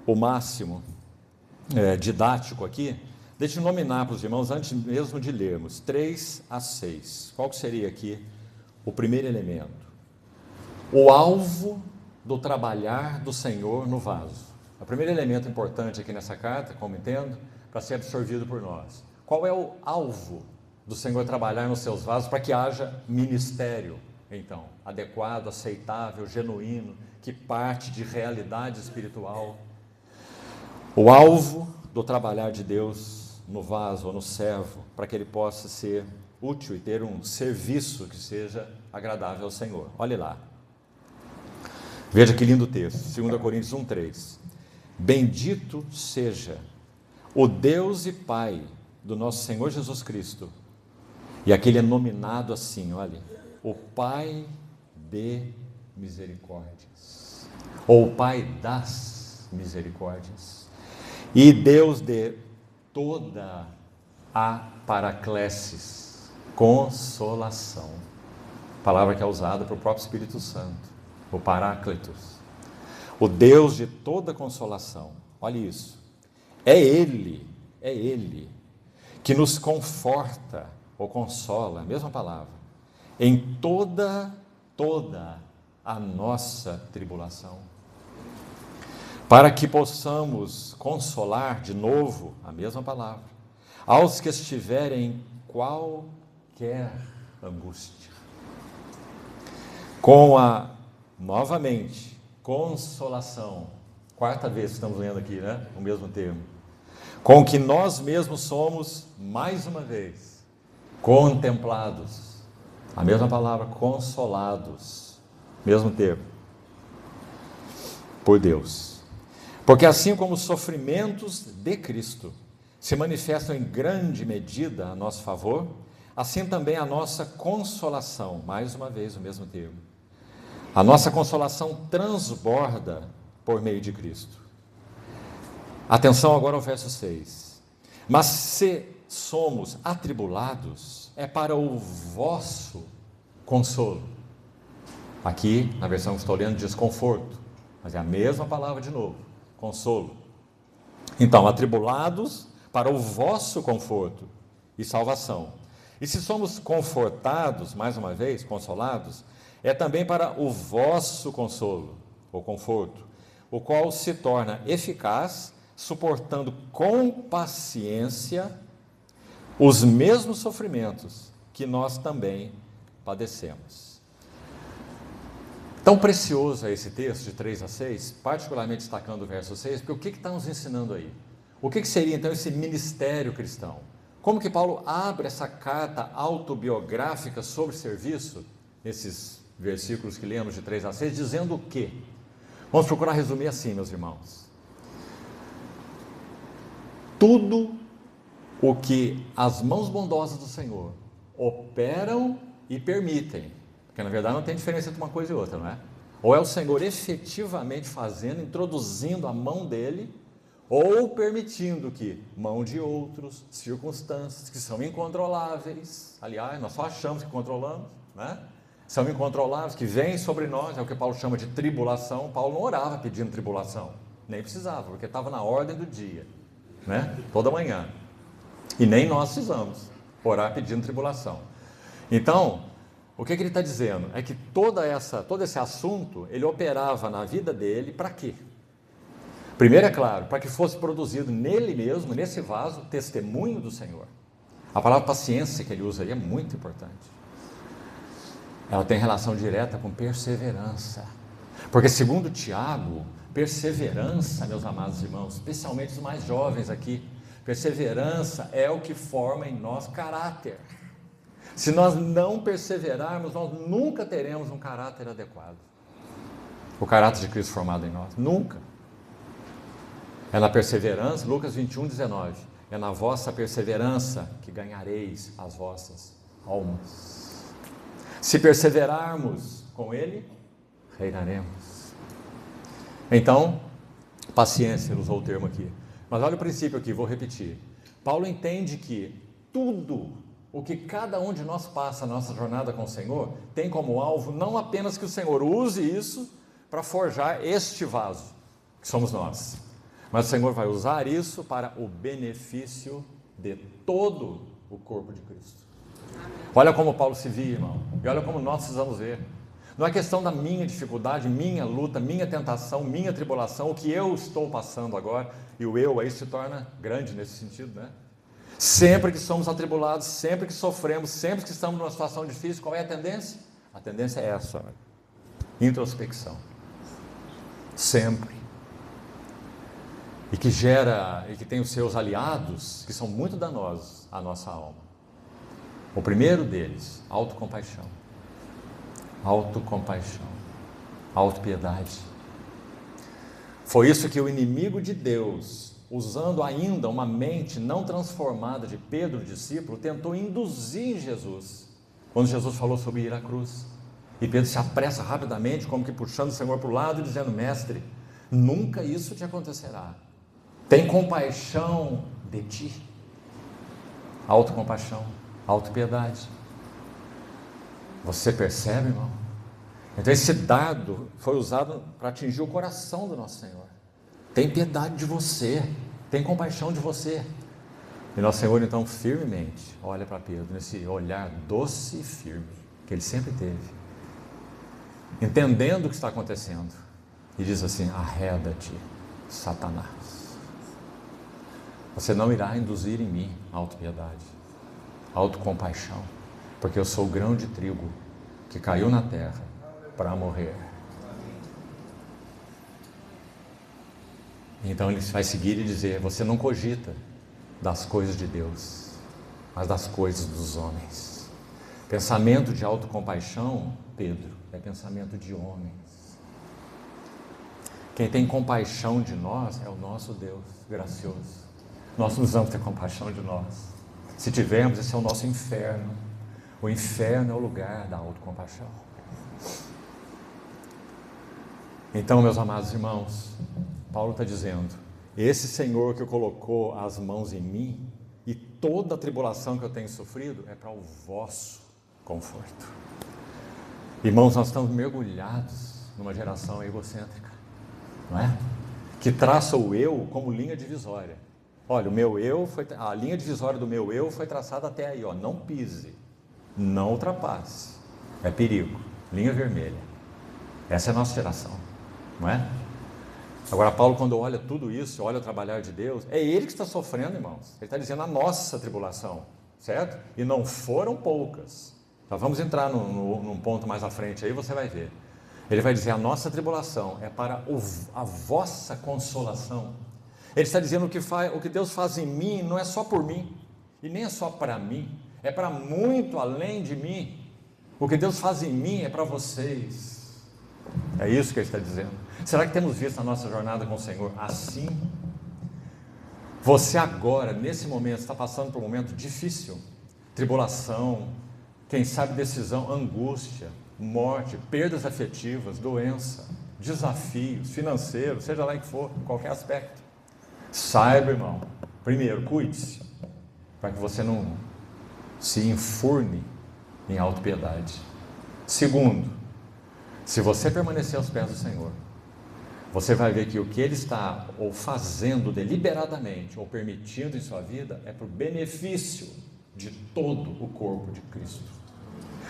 o máximo didático aqui. Deixa eu nominar para os irmãos, antes mesmo de lermos, 3 a 6. Qual que seria aqui o primeiro elemento? O alvo do trabalhar do Senhor no vaso. O primeiro elemento importante aqui nessa carta, como entendo, para ser absorvido por nós. Qual é o alvo do Senhor trabalhar nos seus vasos para que haja ministério, então, adequado, aceitável, genuíno, que parte de realidade espiritual? O alvo do trabalhar de Deus no vaso ou no servo, para que ele possa ser útil e ter um serviço que seja agradável ao Senhor. Olhe lá. Veja que lindo texto, 2 Coríntios 1:3. Bendito seja o Deus e Pai do nosso Senhor Jesus Cristo. E aqui ele é nominado assim, olha, o Pai de misericórdias, ou o Pai das misericórdias, e Deus de toda a paraclesis, consolação, palavra que é usada para o próprio Espírito Santo, o Paráclitos, o Deus de toda consolação. Olha isso, é Ele que nos conforta ou consola, a mesma palavra, em toda a nossa tribulação, para que possamos consolar, de novo, a mesma palavra, aos que estiverem em qualquer angústia, com a, novamente, consolação, quarta vez que estamos lendo aqui, né? O mesmo termo, com que nós mesmos somos, mais uma vez, contemplados, a mesma palavra, consolados, mesmo termo, por Deus. Porque assim como os sofrimentos de Cristo se manifestam em grande medida a nosso favor, assim também a nossa consolação, mais uma vez o mesmo termo, a nossa consolação transborda por meio de Cristo. Atenção agora ao verso 6. Mas se somos atribulados, é para o vosso consolo. Aqui, na versão que estou lendo, diz conforto, mas é a mesma palavra de novo, consolo. Então, atribulados para o vosso conforto e salvação. E se somos confortados, mais uma vez, consolados, é também para o vosso consolo, ou conforto, o qual se torna eficaz, suportando com paciência os mesmos sofrimentos que nós também padecemos. Tão precioso é esse texto de 3 a 6, particularmente destacando o verso 6, porque o que está nos ensinando aí? O que seria então esse ministério cristão? Como que Paulo abre essa carta autobiográfica sobre serviço, nesses versículos que lemos de 3 a 6, dizendo o quê? Vamos procurar resumir assim, meus irmãos. Tudo o que as mãos bondosas do Senhor operam e permitem, porque na verdade não tem diferença entre uma coisa e outra, não é? Ou é o Senhor efetivamente fazendo, introduzindo a mão dele, ou permitindo que mão de outros, circunstâncias que são incontroláveis, aliás, nós só achamos que controlamos, né? São incontroláveis, que vêm sobre nós, é o que Paulo chama de tribulação. Paulo não orava pedindo tribulação, nem precisava, porque estava na ordem do dia, né? Toda manhã. E nem nós precisamos orar pedindo tribulação. Então, o que ele está dizendo? É que todo esse assunto, ele operava na vida dele para quê? Primeiro, é claro, para que fosse produzido nele mesmo, nesse vaso, testemunho do Senhor. A palavra paciência que ele usa aí é muito importante. Ela tem relação direta com perseverança. Porque segundo Tiago, perseverança, meus amados irmãos, especialmente os mais jovens aqui, perseverança é o que forma em nós caráter. Se nós não perseverarmos, nós nunca teremos um caráter adequado. O caráter de Cristo formado em nós, nunca. É na perseverança, Lucas 21, 19, é na vossa perseverança que ganhareis as vossas almas. Se perseverarmos com Ele, reinaremos. Então, paciência, ele usou o termo aqui. Mas olha o princípio aqui, vou repetir. Paulo entende que tudo o que cada um de nós passa na nossa jornada com o Senhor tem como alvo não apenas que o Senhor use isso para forjar este vaso, que somos nós, mas o Senhor vai usar isso para o benefício de todo o corpo de Cristo. Olha como Paulo se via, irmão, e olha como nós precisamos ver. Não é questão da minha dificuldade, minha luta, minha tentação, minha tribulação, o que eu estou passando agora, e o eu aí se torna grande nesse sentido, né? Sempre que somos atribulados, sempre que sofremos, sempre que estamos numa situação difícil, qual é a tendência? A tendência é essa, introspecção. Sempre. E que tem os seus aliados, que são muito danosos à nossa alma. O primeiro deles, autocompaixão. Autocompaixão. Autopiedade. Foi isso que o inimigo de Deus, usando ainda uma mente não transformada de Pedro, discípulo, tentou induzir em Jesus, quando Jesus falou sobre ir à cruz. E Pedro se apressa rapidamente, como que puxando o Senhor para o lado e dizendo: mestre, nunca isso te acontecerá. Tem compaixão de ti. Autocompaixão, autopiedade. Você percebe, irmão? Então esse dardo foi usado para atingir o coração do nosso Senhor. Tem piedade de você, tem compaixão de você. E nosso Senhor então firmemente olha para Pedro, nesse olhar doce e firme que ele sempre teve, entendendo o que está acontecendo, e diz assim: arreda-te, Satanás. Você não irá induzir em mim autopiedade, autocompaixão, porque eu sou o grão de trigo que caiu na terra para morrer. Então ele vai seguir e dizer: você não cogita das coisas de Deus, mas das coisas dos homens. Pensamento de autocompaixão, Pedro, é pensamento de homens. Quem tem compaixão de nós é o nosso Deus gracioso. Nós não precisamos ter compaixão de nós. Se tivermos, esse é o nosso inferno. O inferno é o lugar da autocompaixão. Então, meus amados irmãos, Paulo está dizendo: esse Senhor que colocou as mãos em mim, e toda a tribulação que eu tenho sofrido, é para o vosso conforto. Irmãos, nós estamos mergulhados numa geração egocêntrica, não é? Que traça o eu como linha divisória. Olha, a linha divisória do meu eu foi traçada até aí, ó, não pise, não ultrapasse, é perigo, linha vermelha. Essa é a nossa geração, não é? Agora Paulo, quando olha tudo isso, olha o trabalhar de Deus, é ele que está sofrendo, irmãos. Ele está dizendo a nossa tribulação, certo? E não foram poucas. Então vamos entrar num ponto mais à frente, aí você vai ver. Ele vai dizer: a nossa tribulação é para a vossa consolação. Ele está dizendo o que Deus faz em mim não é só por mim, e nem é só para mim, é para muito além de mim. O que Deus faz em mim é para vocês. É isso que ele está dizendo. Será que temos visto a nossa jornada com o Senhor assim? Você agora, nesse momento, está passando por um momento difícil, tribulação, quem sabe decisão, angústia, morte, perdas afetivas, doença, desafios financeiros, seja lá em que for, em qualquer aspecto. Saiba, irmão, primeiro, cuide-se, para que você não se enfurne em autopiedade. Segundo, se você permanecer aos pés do Senhor, você vai ver que o que Ele está ou fazendo deliberadamente ou permitindo em sua vida é para o benefício de todo o corpo de Cristo.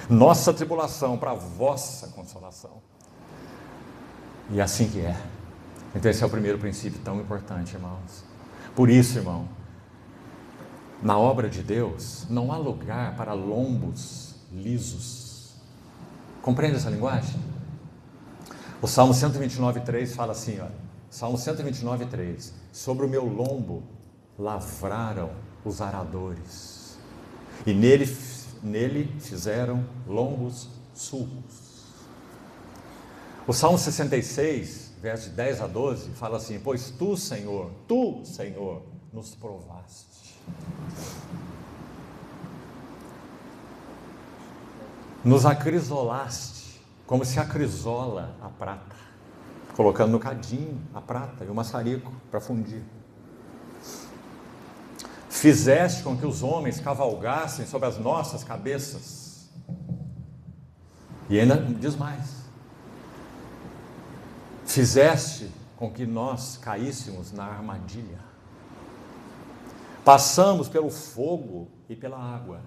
Nossa tribulação para a vossa consolação. E assim que é. Então esse é o primeiro princípio tão importante, irmãos. Por isso, irmão, na obra de Deus não há lugar para lombos lisos. Compreende essa linguagem? O Salmo 129,3 fala assim, olha, Salmo 129,3: sobre o meu lombo lavraram os aradores, e nele fizeram longos sulcos. O Salmo 66, versos de 10 a 12, fala assim: pois tu, Senhor, nos provaste, nos acrisolaste, como se acrisola a prata, colocando no cadinho a prata e o maçarico para fundir. Fizeste com que os homens cavalgassem sobre as nossas cabeças. E ainda diz mais: fizeste com que nós caíssemos na armadilha. Passamos pelo fogo e pela água.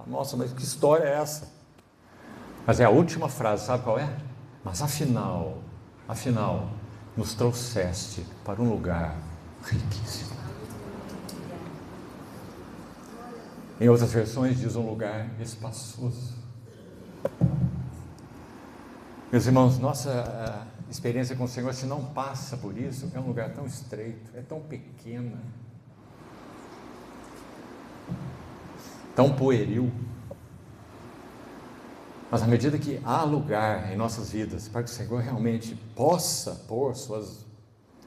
Nossa, mas que história é essa? Mas é a última frase, sabe qual é? Mas afinal, nos trouxeste para um lugar riquíssimo. Em outras versões diz um lugar espaçoso. Meus irmãos, nossa experiência com o Senhor, se não passa por isso, é um lugar tão estreito, é tão pequeno, tão pueril. Mas à medida que há lugar em nossas vidas para que o Senhor realmente possa pôr suas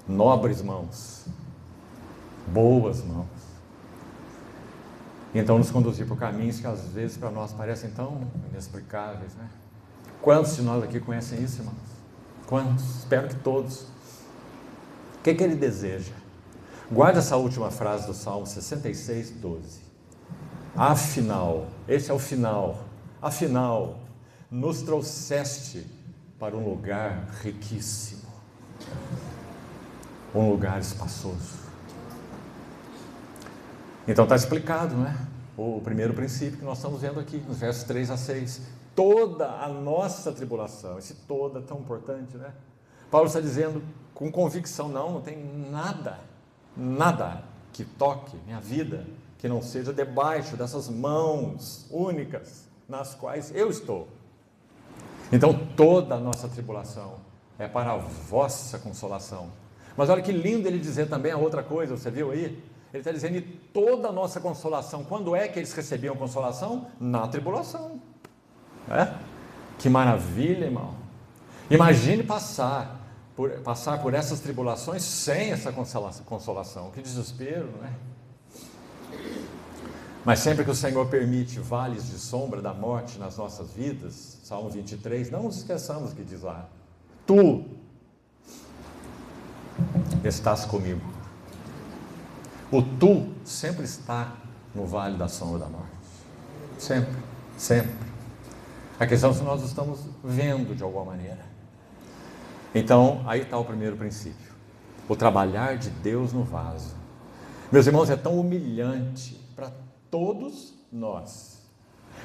nobres mãos, boas mãos, e então nos conduzir por caminhos que às vezes para nós parecem tão inexplicáveis, né? Quantos de nós aqui conhecem isso, irmãos? Quantos? Espero que todos. O que Ele deseja? Guarde essa última frase do Salmo 66, 12. Afinal, esse é o final. Afinal, nos trouxeste para um lugar riquíssimo, um lugar espaçoso. Então está explicado, não é? O primeiro princípio que nós estamos vendo aqui, nos versos 3 a 6. Toda a nossa tribulação, esse toda tão importante, né? Paulo está dizendo com convicção: não tem nada que toque minha vida que não seja debaixo dessas mãos únicas nas quais eu estou. Então toda a nossa tribulação é para a vossa consolação. Mas olha que lindo ele dizer também a outra coisa, você viu aí? Ele está dizendo: e toda a nossa consolação, quando é que eles recebiam consolação? Na tribulação. Que maravilha, irmão. Imagine passar por essas tribulações sem essa consolação. Que desespero, não é? Mas sempre que o Senhor permite vales de sombra da morte nas nossas vidas, Salmo 23, não nos esqueçamos que diz lá: tu estás comigo. O tu sempre está no vale da sombra da morte. Sempre. A questão é se nós estamos vendo de alguma maneira. Então, aí está o primeiro princípio: o trabalhar de Deus no vaso. Meus irmãos, é tão humilhante para todos nós,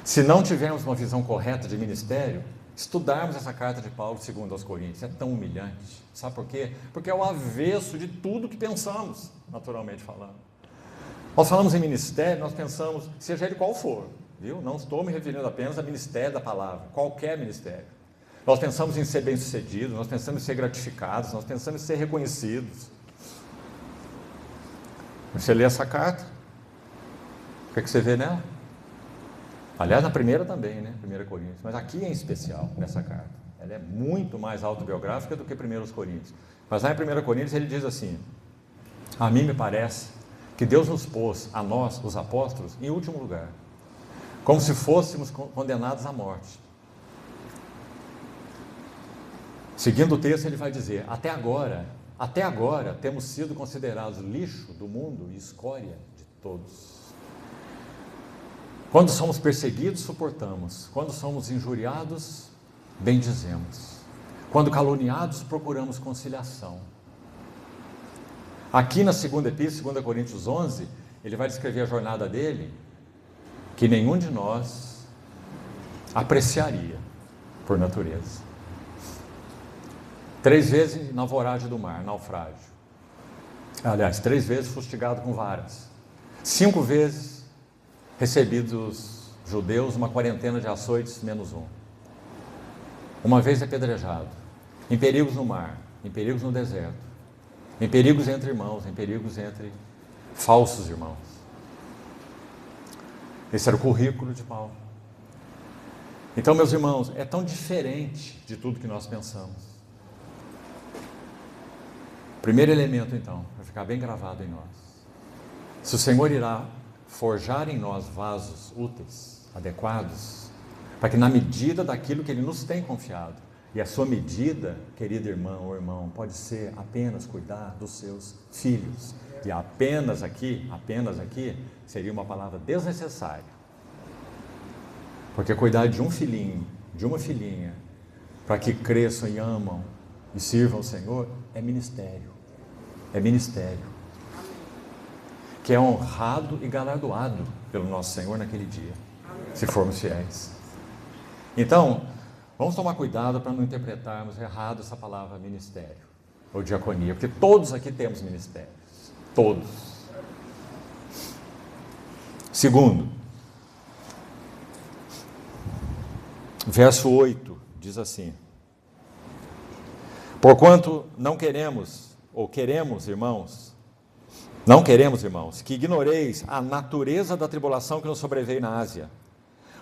se não tivermos uma visão correta de ministério, estudarmos essa carta de Paulo, segundo aos Coríntios. É tão humilhante. Sabe por quê? Porque é o avesso de tudo que pensamos, naturalmente falando. Nós falamos em ministério, nós pensamos, seja ele qual for, viu? Não estou me referindo apenas ao ministério da palavra, qualquer ministério. Nós pensamos em ser bem-sucedidos, nós pensamos em ser gratificados, nós pensamos em ser reconhecidos. Você lê essa carta, o que você vê nela? Aliás, na primeira também, né? 1 Coríntios, mas aqui em especial, nessa carta. Ela é muito mais autobiográfica do que 1 Coríntios. Mas lá em 1 Coríntios ele diz assim: a mim me parece que Deus nos pôs, a nós, os apóstolos, em último lugar, como se fôssemos condenados à morte. Seguindo o texto, ele vai dizer: até agora temos sido considerados lixo do mundo e escória de todos. Quando somos perseguidos, suportamos. Quando somos injuriados, bendizemos. Quando caluniados, procuramos conciliação. Aqui na segunda epístola, 2 Coríntios 11, ele vai descrever a jornada dele, que nenhum de nós apreciaria por natureza. 3 vezes na voragem do mar, naufrágio. Aliás, 3 vezes fustigado com varas. 5 vezes recebidos os judeus uma quarentena de açoites menos 1. Uma vez apedrejado. Em perigos no mar, em perigos no deserto. Em perigos entre irmãos, em perigos entre falsos irmãos. Esse era o currículo de Paulo. Então, meus irmãos, é tão diferente de tudo que nós pensamos. Primeiro elemento, então, vai ficar bem gravado em nós. Se o Senhor irá forjar em nós vasos úteis, adequados, para que na medida daquilo que Ele nos tem confiado, e a sua medida, querida irmã ou irmão, pode ser apenas cuidar dos seus filhos. E apenas aqui, seria uma palavra desnecessária. Porque cuidar de um filhinho, de uma filhinha, para que cresçam e amam e sirvam o Senhor, é ministério. É ministério. Que é honrado e galardoado pelo nosso Senhor naquele dia, se formos fiéis. Então, vamos tomar cuidado para não interpretarmos errado essa palavra ministério ou diaconia, porque todos aqui temos ministérios. Todos. Segundo, verso 8 diz assim: porquanto não queremos, irmãos, que ignoreis a natureza da tribulação que nos sobreveio na Ásia,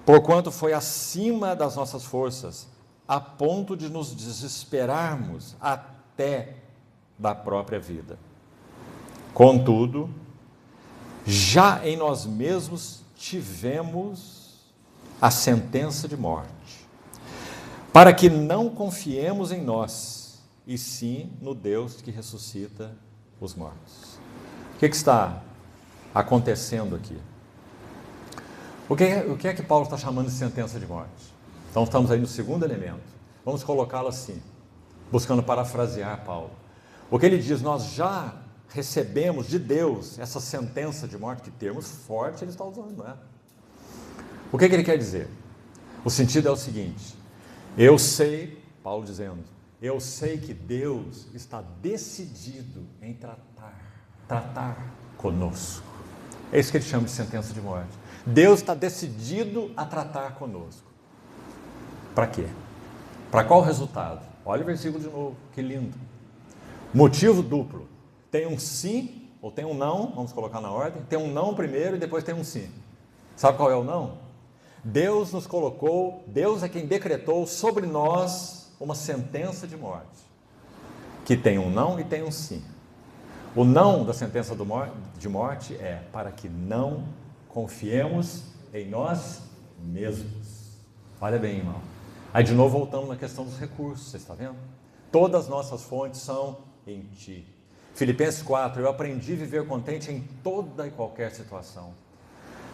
porquanto foi acima das nossas forças, a ponto de nos desesperarmos até da própria vida. Contudo, já em nós mesmos tivemos a sentença de morte, para que não confiemos em nós, e sim no Deus que ressuscita os mortos. O que está acontecendo aqui? O que é que Paulo está chamando de sentença de morte? Então estamos aí no segundo elemento. Vamos colocá-lo assim, buscando parafrasear Paulo. O que ele diz: nós já recebemos de Deus essa sentença de morte, que termos fortes ele está usando, não é? O que ele quer dizer? O sentido é o seguinte: eu sei, Paulo dizendo, eu sei que Deus está decidido em tratar conosco. É isso que ele chama de sentença de morte. Deus está decidido a tratar conosco. Para quê? Para qual resultado? Olha o versículo de novo, que lindo. Motivo duplo. Tem um sim, ou tem um não, vamos colocar na ordem. Tem um não primeiro e depois tem um sim. Sabe qual é o não? Deus nos colocou, Deus é quem decretou sobre nós uma sentença de morte, que tem um não e tem um sim. O não da sentença de morte é para que não confiemos em nós mesmos. Olha bem, irmão. Aí de novo voltamos na questão dos recursos, você está vendo? Todas as nossas fontes são em Ti. Filipenses 4, eu aprendi a viver contente em toda e qualquer situação.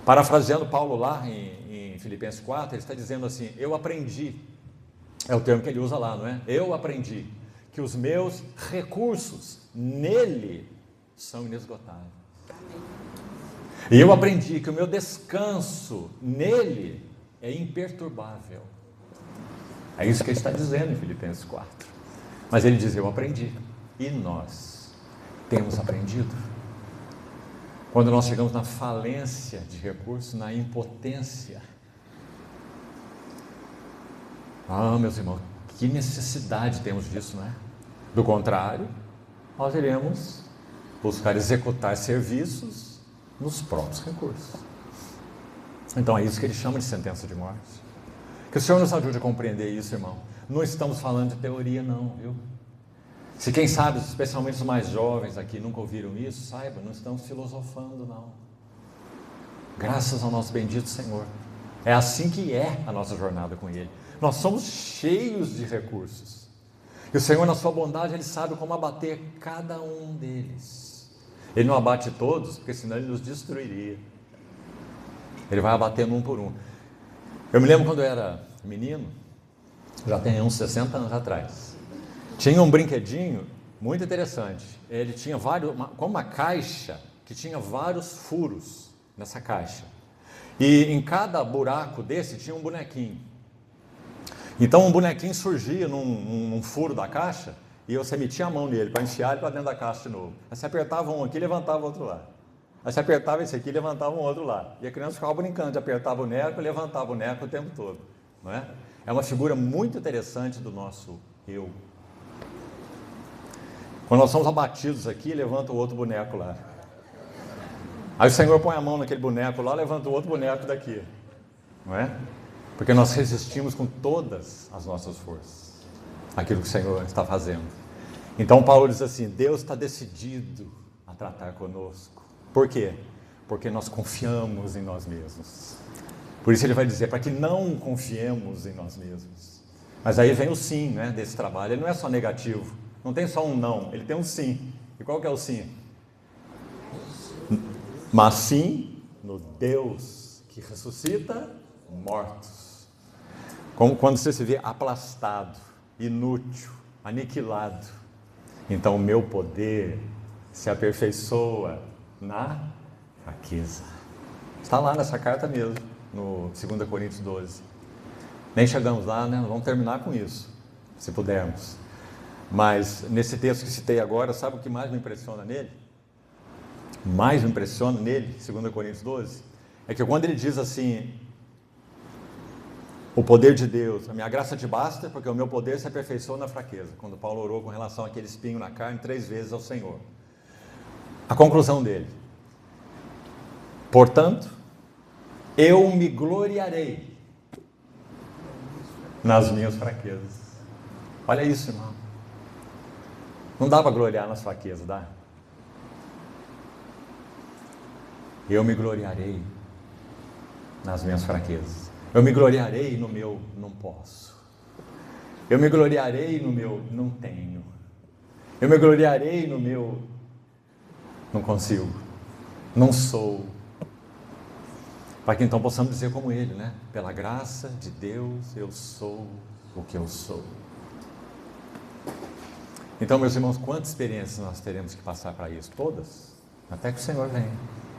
Parafraseando Paulo lá em Filipenses 4, ele está dizendo assim: eu aprendi, é o termo que ele usa lá, não é? Eu aprendi que os meus recursos nele são inesgotáveis. E eu aprendi que o meu descanso nele é imperturbável. É isso que ele está dizendo em Filipenses 4. Mas ele diz: eu aprendi. E nós temos aprendido. Quando nós chegamos na falência de recursos, na impotência. Meus irmãos, que necessidade temos disso, não é? Do contrário, nós iremos buscar executar serviços nos próprios recursos. Então é isso que ele chama de sentença de morte. Que o Senhor nos ajude a compreender isso, irmão. não estamos falando de teoria não, viu? Se quem sabe, especialmente os mais jovens aqui, nunca ouviram isso, saiba, não estamos filosofando não. Graças ao nosso bendito Senhor. É assim que é a nossa jornada com Ele. Nós somos cheios de recursos. E o Senhor, na sua bondade, Ele sabe como abater cada um deles. Ele não abate todos, porque senão Ele nos destruiria. Ele vai abatendo um por um. Eu me lembro quando eu era menino, já tem uns 60 anos atrás. Tinha um brinquedinho muito interessante. Ele tinha como uma caixa que tinha vários furos nessa caixa. E em cada buraco desse tinha um bonequinho. Então um bonequinho surgia num furo da caixa e você metia a mão nele para enfiar ele para dentro da caixa de novo. Aí você apertava um aqui e levantava o outro lá. Aí você apertava esse aqui e levantava um outro lá. E a criança ficava brincando de apertar boneco e levantar boneco o tempo todo. Não é? É uma figura muito interessante do nosso eu. Quando nós somos abatidos aqui, levanta o outro boneco lá. Aí o Senhor põe a mão naquele boneco lá, levanta o outro boneco daqui. Não é? Porque nós resistimos com todas as nossas forças aquilo que o Senhor está fazendo. Então Paulo diz assim, Deus está decidido a tratar conosco. Por quê? Porque nós confiamos em nós mesmos. Por isso ele vai dizer, para que não confiemos em nós mesmos. Mas aí vem o sim, né, desse trabalho. Ele não é só negativo, não tem só um não, ele tem um sim. E qual que é o sim? Mas sim no Deus que ressuscita mortos. Como quando você se vê aplastado, inútil, aniquilado. Então o meu poder se aperfeiçoa na fraqueza. Está lá nessa carta mesmo, no 2 Coríntios 12. Nem chegamos lá, né? Vamos terminar com isso, se pudermos. Mas nesse texto que citei agora, sabe o que mais me impressiona nele? Mais me impressiona nele, 2 Coríntios 12, é que quando ele diz assim, o poder de Deus, a minha graça te basta, porque o meu poder se aperfeiçoa na fraqueza. Quando Paulo orou com relação àquele espinho na carne 3 vezes ao Senhor. A conclusão dele, portanto, eu me gloriarei nas minhas fraquezas. Olha isso, irmão. Não dá para gloriar nas fraquezas, dá? Eu me gloriarei nas minhas fraquezas. Eu me gloriarei no meu não posso. Eu me gloriarei no meu não tenho. Eu me gloriarei no meu não consigo, não sou. Para que então possamos dizer como ele, né? Pela graça de Deus eu sou o que eu sou. Então, meus irmãos, quantas experiências nós teremos que passar para isso? Todas, até que o Senhor venha.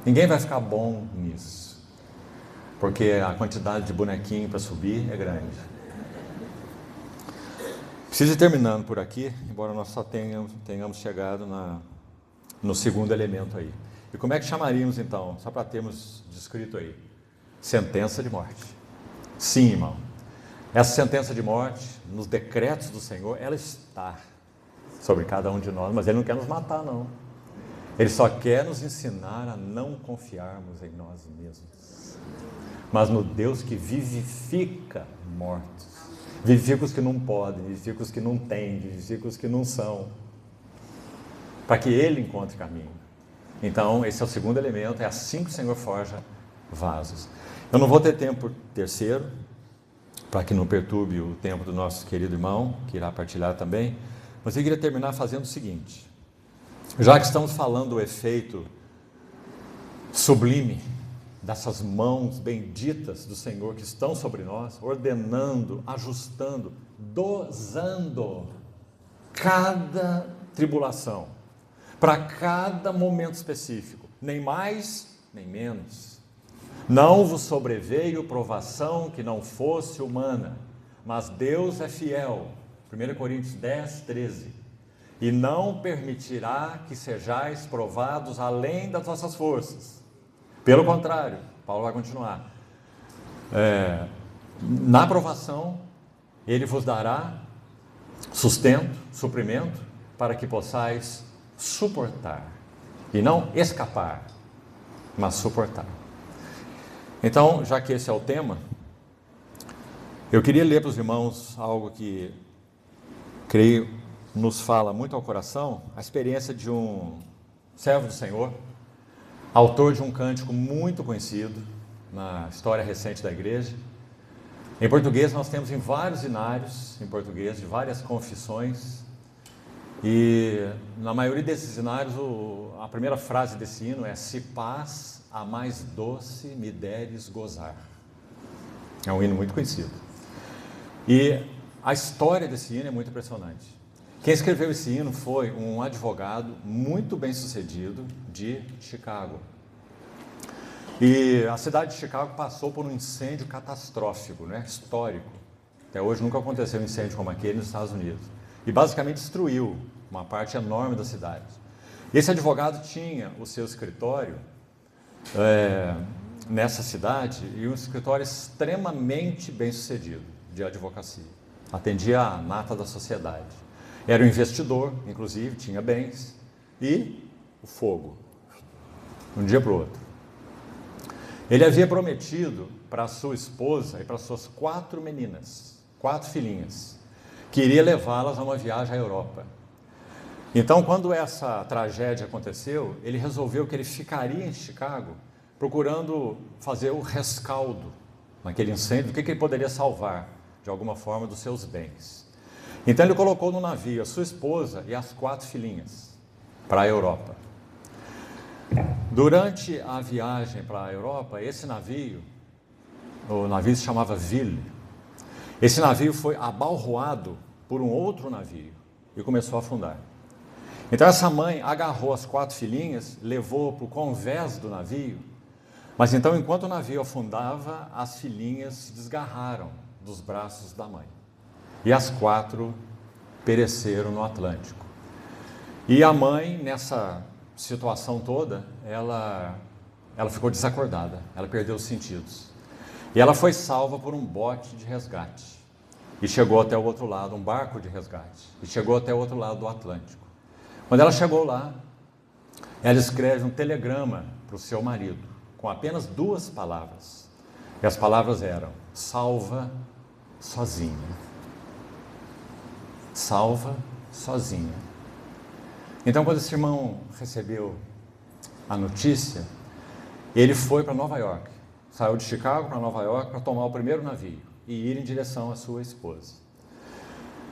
Ninguém vai ficar bom nisso, porque a quantidade de bonequinho para subir é grande. Preciso ir terminando por aqui, embora nós só tenhamos chegado no segundo elemento aí. E como é que chamaríamos então? Só para termos descrito aí. Sentença de morte. Sim, irmão. Essa sentença de morte, nos decretos do Senhor, ela está sobre cada um de nós, mas Ele não quer nos matar, não. Ele só quer nos ensinar a não confiarmos em nós mesmos, mas no Deus que vivifica mortos. Vivifica os que não podem, vivifica os que não têm, vivifica os que não são, para que Ele encontre caminho. Então, esse é o segundo elemento, é assim que o Senhor forja vasos. Eu não vou ter tempo terceiro, para que não perturbe o tempo do nosso querido irmão, que irá partilhar também, mas eu queria terminar fazendo o seguinte, já que estamos falando do efeito sublime dessas mãos benditas do Senhor que estão sobre nós, ordenando, ajustando, dosando cada tribulação, para cada momento específico, nem mais, nem menos. Não vos sobreveio provação que não fosse humana, mas Deus é fiel. 1 Coríntios 10, 13. E não permitirá que sejais provados além das vossas forças. Pelo contrário, Paulo vai continuar. Na provação, Ele vos dará sustento, suprimento, para que possais suportar. E não escapar, mas suportar. Então, já que esse é o tema, Eu queria ler para os irmãos algo que, creio, nos fala muito ao coração, a experiência de um servo do Senhor, autor de um cântico muito conhecido na história recente da igreja. Em português nós temos em vários inários, em português, de várias confissões, e na maioria desses inários a primeira frase desse hino é: se paz a mais doce me deres gozar. É um hino muito conhecido. E a história desse hino é muito impressionante. Quem escreveu esse hino foi um advogado muito bem sucedido de Chicago. E a cidade de Chicago passou por um incêndio catastrófico, né, histórico. Até hoje nunca aconteceu um incêndio como aquele nos Estados Unidos. E basicamente destruiu uma parte enorme da cidade. Esse advogado tinha o seu escritório nessa cidade, e um escritório extremamente bem sucedido de advocacia. Atendia a nata da sociedade. Era um investidor, inclusive, tinha bens, e o fogo, de um dia para o outro. Ele havia prometido para sua esposa e para suas 4 meninas, 4 filhinhas, que iria levá-las a uma viagem à Europa. Então, quando essa tragédia aconteceu, ele resolveu que ele ficaria em Chicago procurando fazer o rescaldo naquele incêndio, do que ele poderia salvar, de alguma forma, dos seus bens. Então ele colocou no navio a sua esposa e as 4 filhinhas para a Europa. Durante a viagem para a Europa, esse navio, o navio se chamava Ville, esse navio foi abalroado por um outro navio e começou a afundar. Então essa mãe agarrou as 4 filhinhas, levou para o convés do navio, mas então enquanto o navio afundava, as filhinhas se desgarraram dos braços da mãe. E as 4 pereceram no Atlântico. E a mãe, nessa situação toda, ela ficou desacordada, ela perdeu os sentidos. E ela foi salva por um bote de resgate. E chegou até o outro lado, um barco de resgate. E chegou até o outro lado do Atlântico. Quando ela chegou lá, ela escreve um telegrama para o seu marido, com apenas 2 palavras. E as palavras eram: salva sozinha. Salva sozinha. Então, quando esse irmão recebeu a notícia, ele foi para Nova York. Saiu de Chicago para Nova York para tomar o primeiro navio e ir em direção à sua esposa.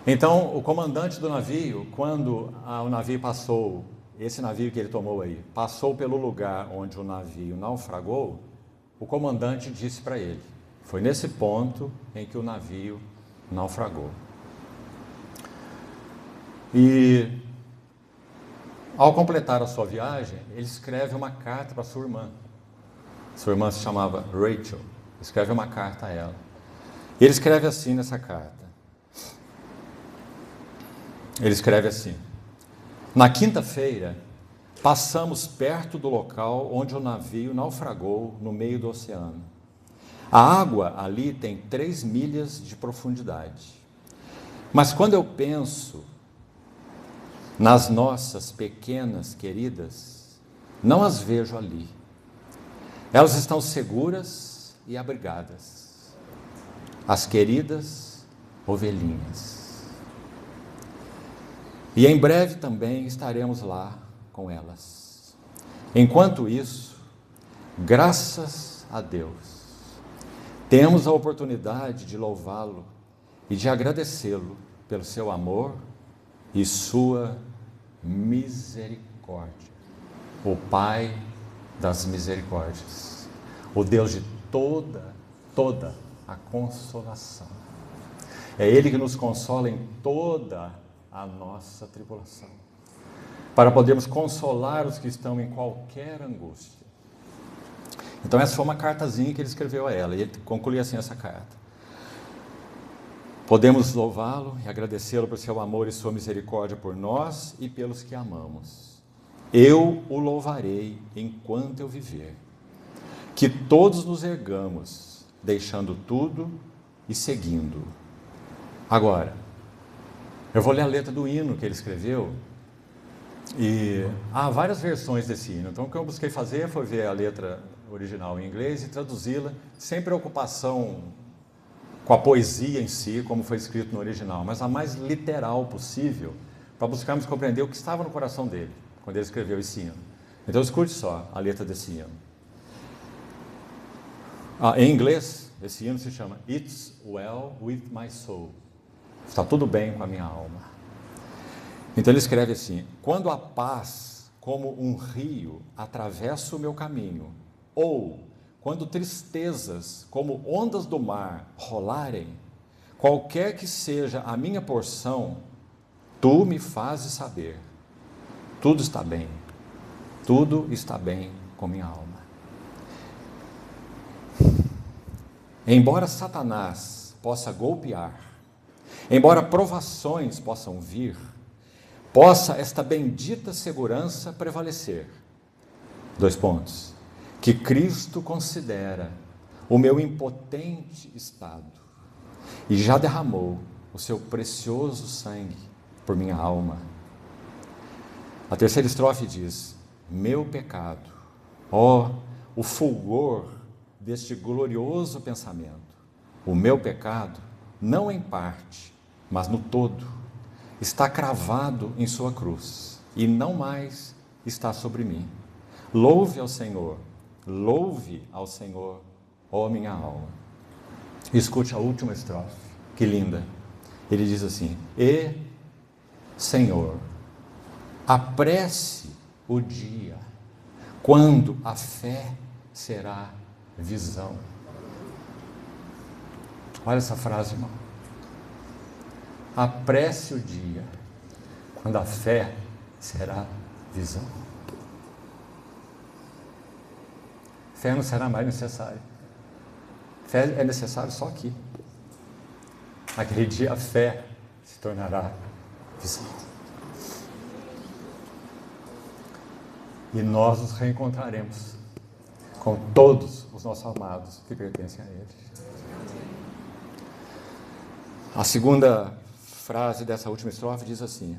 Então, o comandante do navio, quando o navio passou, esse navio que ele tomou aí, passou pelo lugar onde o navio naufragou, o comandante disse para ele: foi nesse ponto em que o navio naufragou. E, ao completar a sua viagem, ele escreve uma carta para sua irmã. Sua irmã se chamava Rachel. Escreve uma carta a ela. E ele escreve assim nessa carta. Ele escreve assim: na quinta-feira, passamos perto do local onde o navio naufragou no meio do oceano. A água ali tem 3 milhas de profundidade. Mas quando eu penso nas nossas pequenas queridas, não as vejo ali. Elas estão seguras e abrigadas. As queridas ovelhinhas. E em breve também estaremos lá com elas. Enquanto isso, graças a Deus, temos a oportunidade de louvá-lo e de agradecê-lo pelo seu amor e sua misericórdia. O Pai das misericórdias, o Deus de toda a consolação. É Ele que nos consola em toda a nossa tribulação, para podermos consolar os que estão em qualquer angústia. Então essa foi uma cartazinha que ele escreveu a ela, e ele conclui assim essa carta: podemos louvá-lo e agradecê-lo por seu amor e sua misericórdia por nós e pelos que amamos. Eu o louvarei enquanto eu viver. Que todos nos ergamos, deixando tudo e seguindo. Agora, eu vou ler a letra do hino que ele escreveu, e há várias versões desse hino. Então o que eu busquei fazer foi ver a letra original em inglês e traduzi-la, sem preocupação com a poesia em si, como foi escrito no original, mas a mais literal possível, para buscarmos compreender o que estava no coração dele, quando ele escreveu esse hino. Então escute só a letra desse hino. Em inglês, esse hino se chama It's Well With My Soul. Está tudo bem com a minha alma. Então ele escreve assim: quando a paz, como um rio, atravessa o meu caminho, ou quando tristezas, como ondas do mar, rolarem, qualquer que seja a minha porção, tu me fazes saber, tudo está bem com minha alma. Embora Satanás possa golpear, embora provações possam vir, possa esta bendita segurança prevalecer. 2 pontos. Que Cristo considera o meu impotente estado e já derramou o seu precioso sangue por minha alma. A terceira estrofe diz: meu pecado, o fulgor deste glorioso pensamento, o meu pecado, não em parte, mas no todo, está cravado em sua cruz e não mais está sobre mim. Louve ao Senhor, ó minha alma. Escute a última estrofe, que linda. Ele diz assim: e Senhor, apresse o dia quando a fé será visão. Olha essa frase, irmão. Apresse o dia quando a fé será visão. Fé não será mais necessária. Fé é necessário só aqui. Naquele dia a fé se tornará visão. E nós nos reencontraremos com todos os nossos amados que pertencem a Ele. A segunda frase dessa última estrofe diz assim: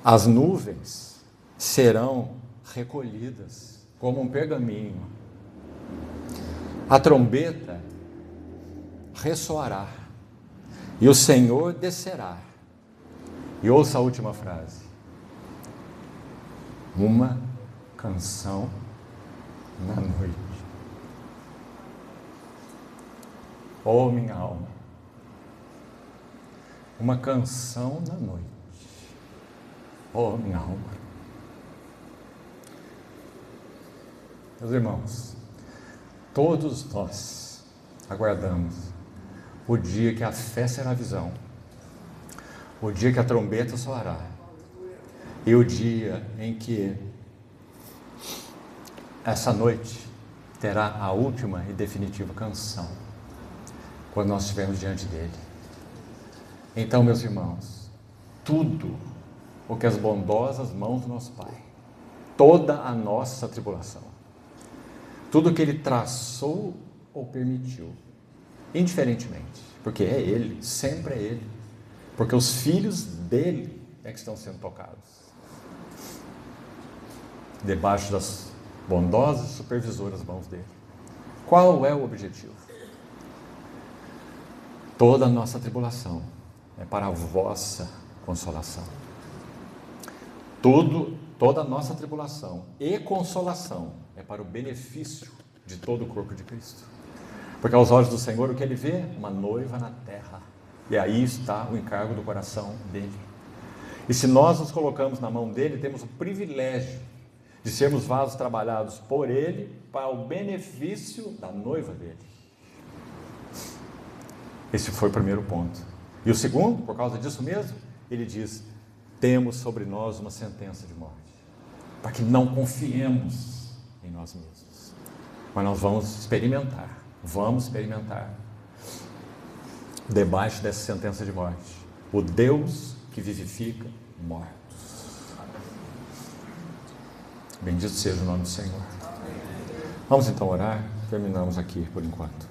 as nuvens serão recolhidas como um pergaminho, a trombeta ressoará e o Senhor descerá. E ouça a última frase: uma canção na noite. Oh, minha alma, uma canção na noite. Oh, minha alma. Meus irmãos, todos nós aguardamos o dia que a fé será visão, o dia que a trombeta soará, e o dia em que essa noite terá a última e definitiva canção, quando nós estivermos diante dele. Então, meus irmãos, tudo o que as bondosas mãos do nosso Pai, toda a nossa tribulação, tudo o que Ele traçou ou permitiu, indiferentemente, porque é Ele, sempre é Ele, porque os filhos dele é que estão sendo tocados, debaixo das bondosas e supervisoras mãos dele. Qual é o objetivo? Toda a nossa tribulação é para a vossa consolação. Toda a nossa tribulação e consolação é para o benefício de todo o corpo de Cristo. Porque aos olhos do Senhor, o que Ele vê? Uma noiva na terra. E aí está o encargo do coração dele. E se nós nos colocamos na mão dele, temos o privilégio de sermos vasos trabalhados por Ele para o benefício da noiva dele. Esse foi o primeiro ponto. E o segundo, por causa disso mesmo, ele diz: temos sobre nós uma sentença de morte, para que não confiemos em nós mesmos, mas nós vamos experimentar, debaixo dessa sentença de morte, o Deus que vivifica mortos. Bendito seja o nome do Senhor. Vamos então orar. Terminamos aqui por enquanto.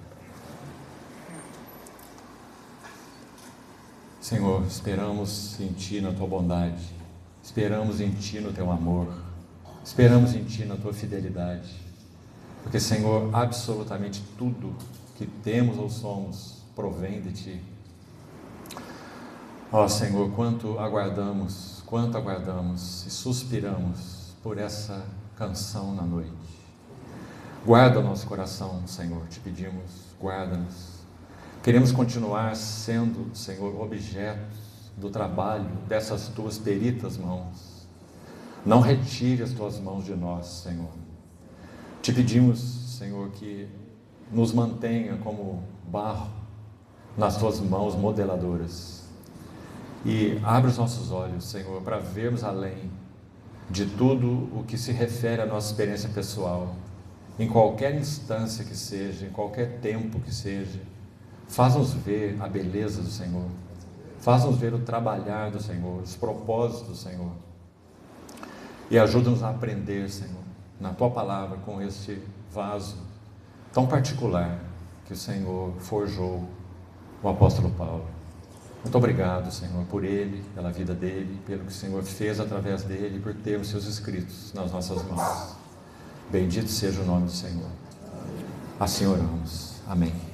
Senhor, esperamos em Ti na Tua bondade, esperamos em Ti no Teu amor, esperamos em Ti na Tua fidelidade, porque, Senhor, absolutamente tudo que temos ou somos provém de Ti. Ó Senhor, quanto aguardamos e suspiramos por essa canção na noite. Guarda o nosso coração, Senhor, te pedimos, guarda-nos. Queremos continuar sendo, Senhor, objetos do trabalho dessas Tuas peritas mãos. Não retire as Tuas mãos de nós, Senhor. Te pedimos, Senhor, que nos mantenha como barro nas Tuas mãos modeladoras. E abre os nossos olhos, Senhor, para vermos além de tudo o que se refere à nossa experiência pessoal, em qualquer instância que seja, em qualquer tempo que seja. Faz-nos ver a beleza do Senhor, faz-nos ver o trabalhar do Senhor, os propósitos do Senhor, e ajuda-nos a aprender, Senhor, na Tua palavra, com este vaso tão particular que o Senhor forjou o apóstolo Paulo. Muito obrigado, Senhor, por ele, pela vida dele, pelo que o Senhor fez através dele e por ter os seus escritos nas nossas mãos. Bendito seja o nome do Senhor. Assim oramos. Amém.